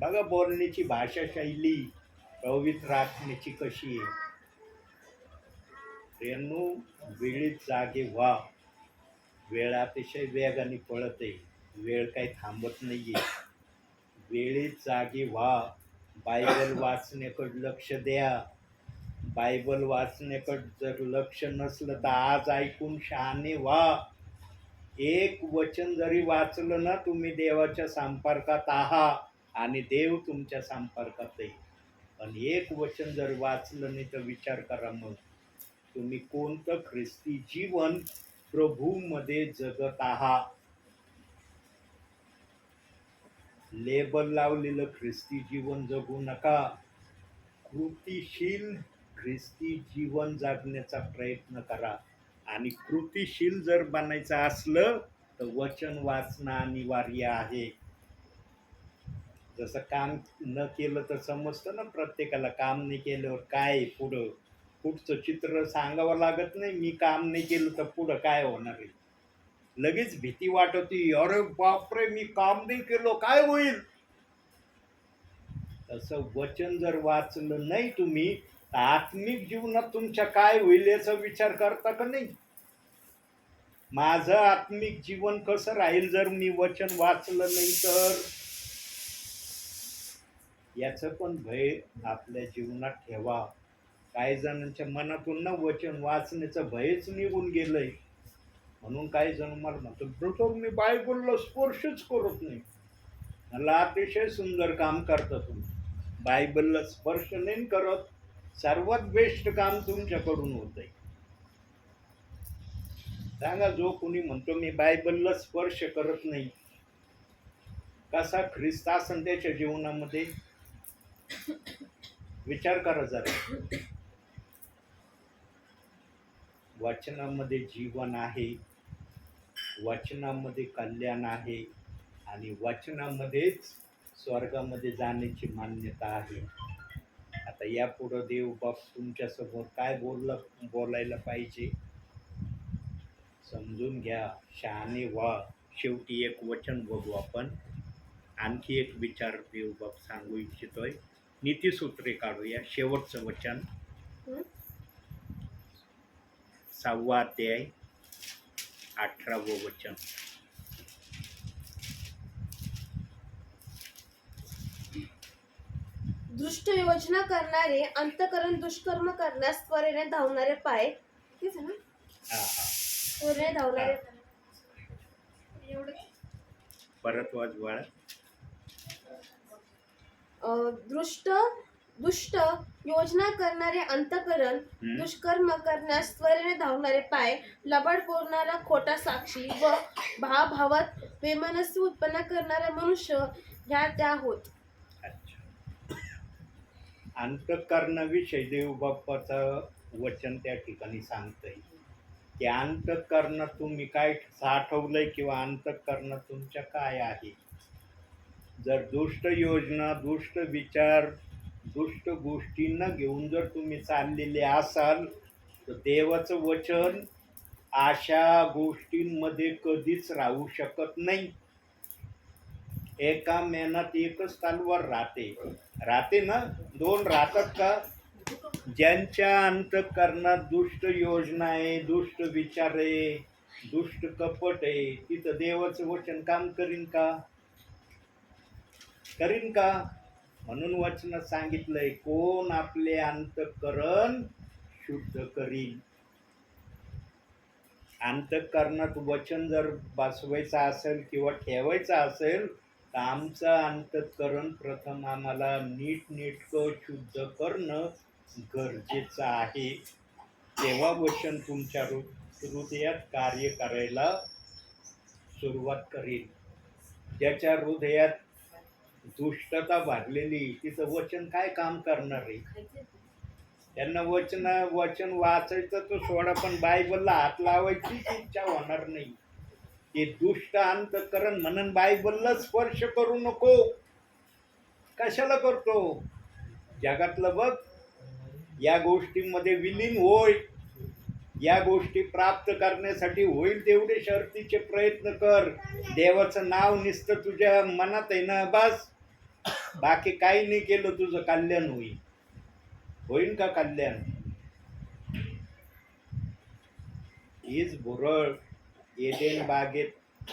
बघा बोलण्याची भाषा शैली, पवित्र आत्म्याची कशी आहे. रेणू, वेळीत जागे व्हा. वेळ अतिशय वेगाने पळत आहे, वेळ काही थांबत नाहीये. वेळीत जागे व्हा. बायबल वाचण्याकडे लक्ष द्या. बायबल वाचण्याकडे जर लक्ष नसलं तर आज ऐकून शहाणे व्हा. एक वचन जरी वाचलं ना, तुम्ही देवाच्या संपर्कात आहात आणि देव तुमच्या संपर्कात आहे. पण एक वचन जर वाचलं नाही तर विचार करा, मग तुम्ही कोणतं ख्रिस्ती जीवन प्रभूमध्ये जगत आहात. लेबल लावलेलं ख्रिस्ती जीवन जगू नका. कृतिशील ख्रिस्ती जीवन जगण्याचा प्रयत्न करा. आणि कृतिशील जर बनायचं असलं तर वचन वाचणं अनिवार्य आहे. जसं काम न केलं तर समजतं ना प्रत्येकाला, काम नाही केल्यावर काय पुढचं चित्र सांगावं लागत नाही. मी काम नाही केलं तर पुढं काय होणार आहे. लगेच भीती वाटते, अरे बापरे मी काम नाही केलं काय होईल. तसं वचन जर वाचलं नाही तुम्ही तर आत्मिक जीवनात तुमच्या काय होईल याचा विचार करता का नाही. माझं आत्मिक जीवन कसं राहील जर मी वचन वाचलं नाही तर, याचं पण भय आपल्या जीवनात ठेवा. काही जणांच्या मनातून ना वचन वाचण्याचं भयच निघून गेलंय. म्हणून काही जण मला म्हणतो मी बायबलला स्पर्शच करत नाही. मला अतिशय सुंदर काम करता तुम्ही, बायबलला स्पर्श नाही करत. सर्वात बेस्ट काम तुमच्याकडून होतंय. सांगा, जो कोणी म्हणतो मी बायबलला स्पर्श करत नाही, कसा ख्रिस्त असन त्याच्या जीवनामध्ये विचार करा जरा. वचनामध्ये जीवन आहे, वचनामध्ये कल्याण आहे आणि वचनामध्येच स्वर्गामध्ये जाण्याची मान्यता आहे. आता यापुढं देव बाप तुमच्यासमोर काय बोलायला पाहिजे समजून घ्या, शहाणे व्हा. शेवटी एक वचन बघू आपण. आणखी एक विचार देव बाप सांगू इच्छितोय. नीतिसूत्रे काढूया. शेवटचं वचन, 6वा अध्याय 18वं वचन. दुष्ट योजना करणारे अंतकरण दुष्कर्म करण्यास त्वरेने धावणारे पाय. तेच आहे ना? हा हा, त्वरेने धावणारे परत वाजवाळ. दुष्ट योजना करणारे अंतकरण दुष्कर्म करण्यास त्वरेने धावणारे पाय, लबाड बोलणारा खोटा साक्षी व भावात वैमनस्य उत्पन्न करणारा मनुष्य ह्या त्या होत. अंतःकरणाविषयी देव बाप्पाचं वचन त्या ठिकाणी सांगतंय की अंतःकरणात तुम्ही काय साठवलंय किंवा अंतःकरणात तुमच्या काय आहे. जर दुष्ट योजना, दुष्ट विचार, दुष्ट गोष्टींना घेऊन जर तुम्ही चाललेले असाल तर देवाचं वचन अशा गोष्टींमध्ये कधीच राहू शकत नाही. एका मेहनत एकच तलवार राहते ना, दोन राहतात का. ज्यांच्या अंतःकरणात दुष्ट योजना आहे, दुष्ट विचार आहे, दुष्ट कपट आहे, तिथं देवाचं वचन काम करीन का. म्हणून वचनात सांगितलंय, कोण आपले अंतःकरण शुद्ध करील. अंतःकरणात वचन जर बसवायचं असेल किंवा ठेवायचं असेल तर आमचं अंतःकरण प्रथम आम्हाला नीटनेटकं शुद्ध करणं गरजेचं आहे. तेव्हा वचन तुमच्या हृदयात कार्य करायला सुरुवात करेल. ज्याच्या हृदयात दुष्टता भरलेली तिथं वचन काय काम करणार आहे. त्यांना वचन वाचायचं तो सोडा, पण बायबलला हात लावायची इच्छा होणार नाही. ते दुष्ट अंतःकरण म्हणून बायबलला स्पर्श करू नको. कशाला करतो. जगातलं बघ, या गोष्टींमध्ये विलीन होय, या गोष्टी प्राप्त करण्यासाठी होईल तेवढे शर्तीचे प्रयत्न कर. देवाचं नाव नुसतं तुझ्या मनात आहे ना, बस. बाकी काही नाही केलं तुझं कल्याण होईल का कल्याण. हीच भुरळ एदेन बागेत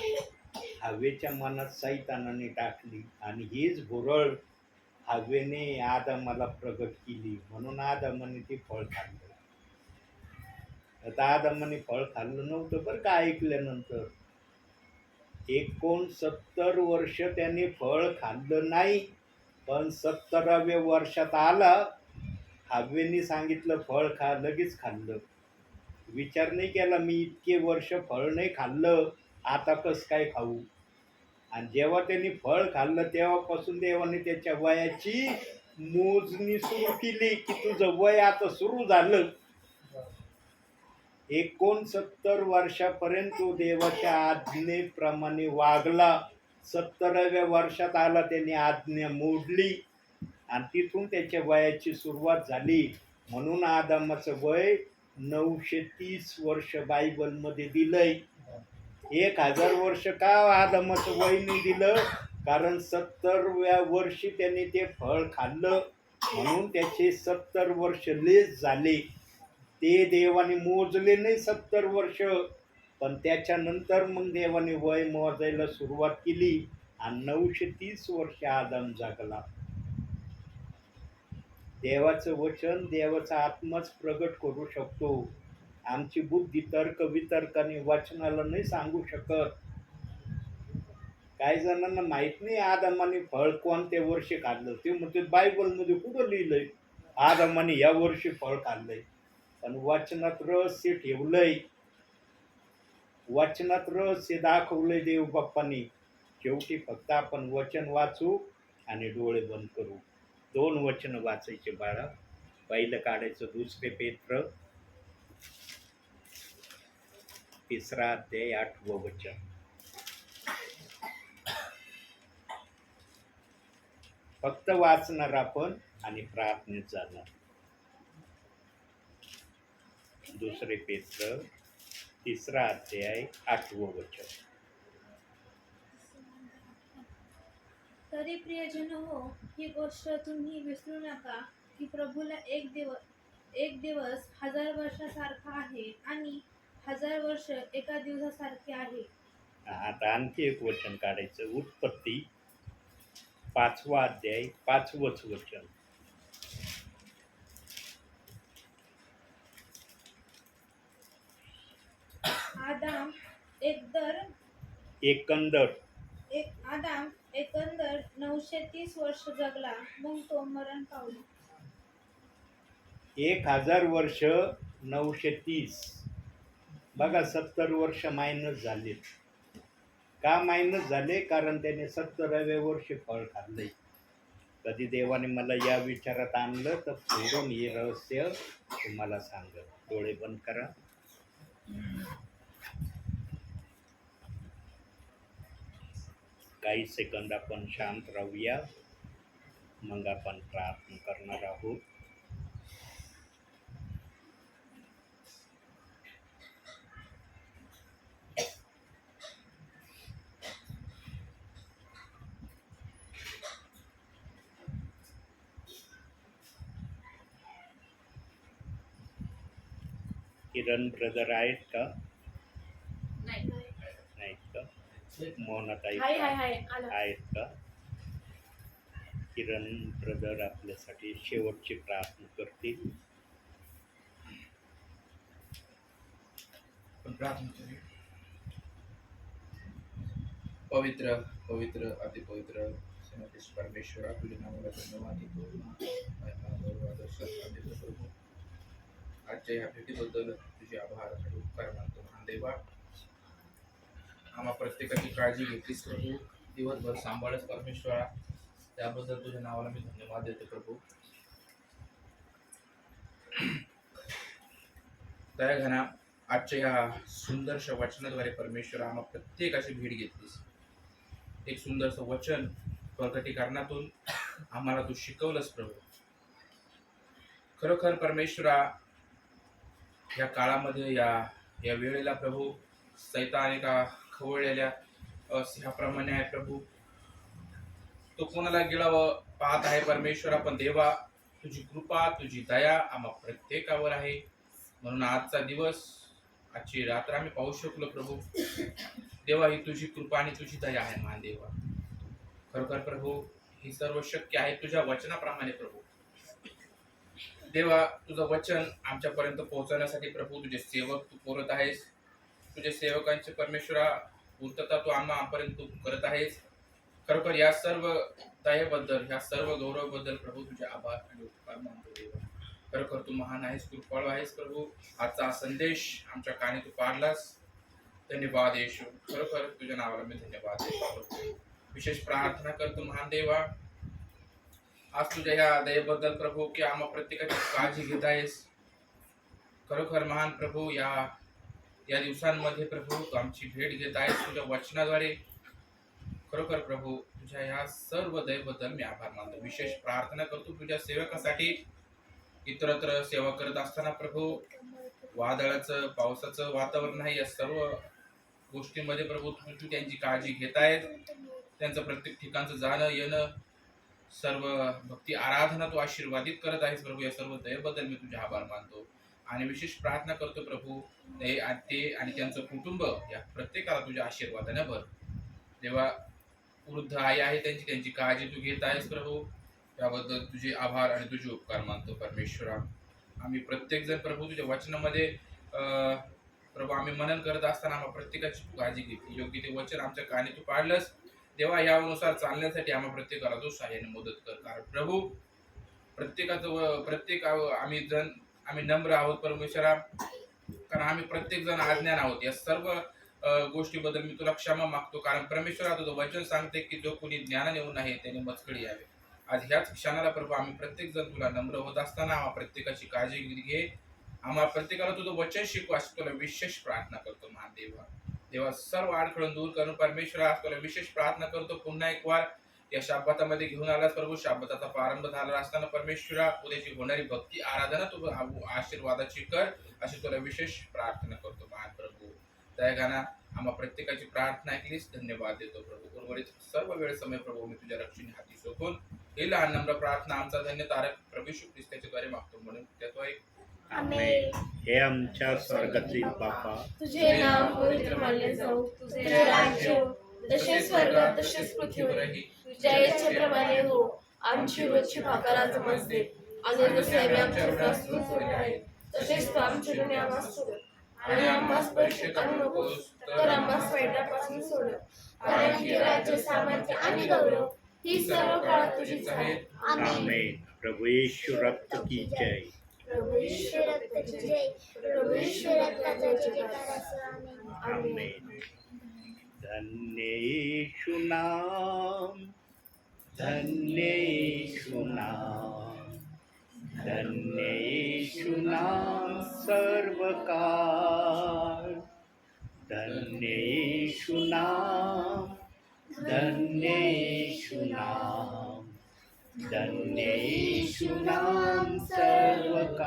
हवेच्या मनात सैतानाने टाकली आणि हीच भुरळ हवेने आदमाला प्रगट केली. म्हणून आदमाने ती फळ खाल्लं. आता आदमाने फळ खाल्लं नव्हतं बरं का. ऐकल्यानंतर 69 वर्ष त्याने फळ खाल्लं नाही, पण 70व्या वर्षात आला. हवेने सांगितलं फळ खा, लगेच खाल्लं. विचार नाही केला मी इतके वर्ष फळ नाही खाल्लं, आता कसं काय खाऊ. आणि जेव्हा त्यांनी फळ खाल्लं तेव्हापासून देवाने त्याच्या वयाची मोजणी सुरू केली की तुझं वय आता सुरू झालं. 69 वर्षापर्यंत तो देवाच्या आज्ञेप्रमाणे वागला. 70व्या वर्षात आला, त्याने आज्ञा मोडली आणि तिथून त्याच्या वयाची सुरुवात झाली. म्हणून आदामाचं वय 930 वर्ष बायबलमध्ये दिलंय. 1000 वर्ष का आदामाचं वय नाही दिलं? कारण 70व्या वर्षी त्याने ते फळ खाल्लं, म्हणून त्याचे 70 वर्ष लेस झाले. ते देवाने मोजले नाही 70 वर्ष, पण त्याच्यानंतर मग देवाने वय मोजायला सुरुवात केली आणि 930 वर्ष आदाम जगला. देवाचं वचन, देवाचा आत्माच प्रगट करू शकतो. आमची बुद्धी तर्क वितर्काने वचनाला नाही सांगू शकत. काही जणांना माहित नाही आदामाने फळ कोणत्या वर्षी खाल्लं. ते म्हणते बायबलमध्ये कुठं लिहिलंय आदामाने या वर्षी फळ खाल्लंय. पण वचनात रहस्य ठेवलंय, वचनात रहस्य दाखवलंय देव बाप्पांनी. शेवटी फक्त आपण वचन वाचू आणि डोळे बंद करू. 2 वचन वाचायचे बाळा. पहिलं काढायचं 2 पेत्र 3 अध्याय 8 वचन. फक्त वाचणार आपण आणि प्रार्थनेत जाणार. 2 पेत्र 3 अध्याय 8 वचन. तरी प्रियजन हो, ही गोष्ट तुम्ही विसरू नका की प्रभूला एक दिवस 1000 वर्षासारखा आहे आणि 1000 वर्ष एका दिवसासारखे आहे. आता आणखी एक वचन काढायचं. उत्पत्ती 5 अध्याय 5 वचन. आदाम एकंदर 930 वर्ष जगला, मग तो मरण पावला. 1000 वर्ष 930. बघा 70 वर्ष मायनस झाले. का मायनस झाले? कारण त्याने 70व्या वर्षी फळ खाल्लंय. कधी देवाने मला या विचारात आणलं तर पुढून हे रहस्य तुम्हाला सांगत. डोळे बंद करा. काही सेकंद आपण शांत राहूया, मग आपण प्रार्थना करणार आहोत. किरण ब्रदर आहेत का? नाहीत का? मोहनात आहेत का? किरण ब्रदर आपल्यासाठी शेवटची प्रार्थना करतील. प्रार्थना करूया. पवित्र पवित्र अतिपवित्र सर्वश्रेष्ठ परमेश्वर, तुझ्या नावाला धन्यवाद देतो. आजच्या ह्या भेटीबद्दल तुझे आभार आणि उपकार मानतो. देवा, आम्हा प्रत्येकाची काळजी घेतलीस प्रभू, दिवसभर सांभाळच परमेश्वरा, त्याबद्दल तुझ्या नावाला मी धन्यवाद देतो प्रभू. दयाघना आजच्या या सुंदरशा वचनाद्वारे परमेश्वरा आम्हा प्रत्येकाची भेट घेतलीस. एक सुंदरसं वचन प्रकटीकरणातून आम्हाला तू शिकवलंस प्रभू. खरोखर परमेश्वरा, या काळामध्ये या वेळेला प्रभू सैतान एका खवळलेल्या सिंहाप्रमाणे आहे प्रभू. तो कोणाला गिळावं पाहत आहे परमेश्वरा, पण देवा तुझी कृपा तुझी दया आम्हा प्रत्येकावर आहे. म्हणून आजचा दिवस, आजची रात्र आम्ही पाहू शकलो प्रभू. देवा, ही तुझी कृपा आणि तुझी दया आहे महान देवा. खरोखर प्रभू, ही सर्व शक्य आहे तुझ्या वचनाप्रमाणे प्रभू. देवा, तुझं वचन आमच्यापर्यंत पोहोचवण्यासाठी प्रभू तुझे सेवक तू पुरत आहेस. तुझे सेवकांचे परमेश्वरा पूर्तता तू आम्हापर्यंत तू करत आहेस. खरोखर या सर्व दयेबद्दल, या सर्व गौरवबद्दल प्रभू तुझे आभार आणि उपकार मानतो देवा. खरोखर तू महान आहेस, कृपाळू आहेस प्रभू. आजचा संदेश आमच्या कानी तू पाडलास. धन्यवाद येशू. खरोखर तुझ्या नावाला मी धन्यवाद देतो. विशेष प्रार्थना करतो महान देवा, आज तुझ्या ह्या दयेबद्दल प्रभू की आम्हा प्रत्येकाची काळजी घेत आहेस. खरोखर महान प्रभू, या दिवसांमध्ये प्रभू तू आमची भेट घेत आहेस तुझ्या वचनाद्वारे. खरोखर प्रभू तुझ्या ह्या सर्व दयेबद्दल मी आभार मानतो. विशेष प्रार्थना करतो तुझ्या सेवकासाठी. इतरत्र सेवा करत असताना प्रभू वादळाचं पावसाचं वातावरण आहे, या सर्व गोष्टींमध्ये प्रभू तू त्यांची काळजी घेत आहेत. त्यांचं प्रत्येक ठिकाणचं जाणं येणं, सर्व भक्ती आराधना तू आशीर्वादित करत आहेस प्रभू. या सर्व दयेबद्दल मी तुझे आभार मानतो आणि विशेष प्रार्थना करतो प्रभू ते आणि त्यांचं कुटुंब या प्रत्येकाला तुझ्या आशीर्वादाने भर. देवा, वृद्ध आई आहे त्यांची काळजी तू घेत आहेस प्रभू. त्याबद्दल तुझे आभार आणि तुझे उपकार मानतो परमेश्वरा. आम्ही प्रत्येक जण प्रभू तुझ्या वचनामध्ये प्रभू आम्ही मनन करत असताना आम्हा प्रत्येकाची तू काळजी घेतली. योग्य ते वचन आमच्या कानी तू पाडलंस देवा. यानुसार चालण्यासाठी आम्हा प्रत्येकाला तू सहाय्याने मदत कर. कारण प्रभू आम्ही नम्र आहोत परमेश्वरा, कारण आम्ही प्रत्येक जण अज्ञान आहोत. या सर्व गोष्टीबद्दल मी तुला क्षमा मागतो. कारण परमेश्वरा तुझं वचन सांगते की जो कोणी ज्ञानाने येऊ नये त्याने मजकडी यावे. आज ह्याच क्षणाला प्रभू आम्ही प्रत्येक जण तुला नम्र होत असताना आम्हा प्रत्येकाची काळजी घे. आम्हा प्रत्येकाला तुझं वचन शिकू अशी तुला विशेष प्रार्थना करतो महान देवा. सर्व अडखळून दूर करून परमेश्वरा आज तुला विशेष प्रार्थना करतो. पुन्हा एक वार या शाब्बातामध्ये घेऊन आलास प्रभू. शाब्बाताचा प्रारंभ झाला असताना परमेश्वरा उद्याची होणारी भक्ती आराधना तू आशीर्वादाची कर अशी तुला विशेष प्रार्थना करतो महान प्रभू. दयागाना आम्हा प्रत्येकाची प्रार्थना ऐकलीस, धन्यवाद देतो प्रभू. उर्वरित सर्व वेळ समय प्रभू मी तुझ्या रक्षणे हाती सोपून ही लहान नम्र प्रार्थना आमचा धन्य तारक प्रभू येशू ख्रिस्ताच्या द्वारे मागतो म्हणून त्यातो एक आमेन. हे आमच्या स्वर्गातील बापा, तुझे नाव पवित्र मानले जाऊ. तुझे राज्य जसे स्वर्गात तसेच पृथ्वीवरही तुझ्या इच्छेप्रमाणे हो. आमची रोजची भाकर आज आम्हास दे आणि जसे आम्ही आमच्या ऋणास सोडले आहे तसेच तू आमचे ऋण आम्हास सोड आणि आम्हास परीक्षेत आणू नकोस तर आम्हास वाईटापासून सोड. कारण की राज्य, सामर्थ्य आणि गौरव ही सर्व काळात तुझीच आहे. आमेन. प्रभू येशू रक्त की जय. प्रभु यीशु रक्ताची जय. प्रभु यीशु रक्ताची जय. आमेन. धन्य येशू नाम, धन्य येशू नाम, धन्य येशू नाम सर्व काळ. धन्य येशू नाम, धन्य येशू नाम, धन्य येशू नाम सर्व काळ.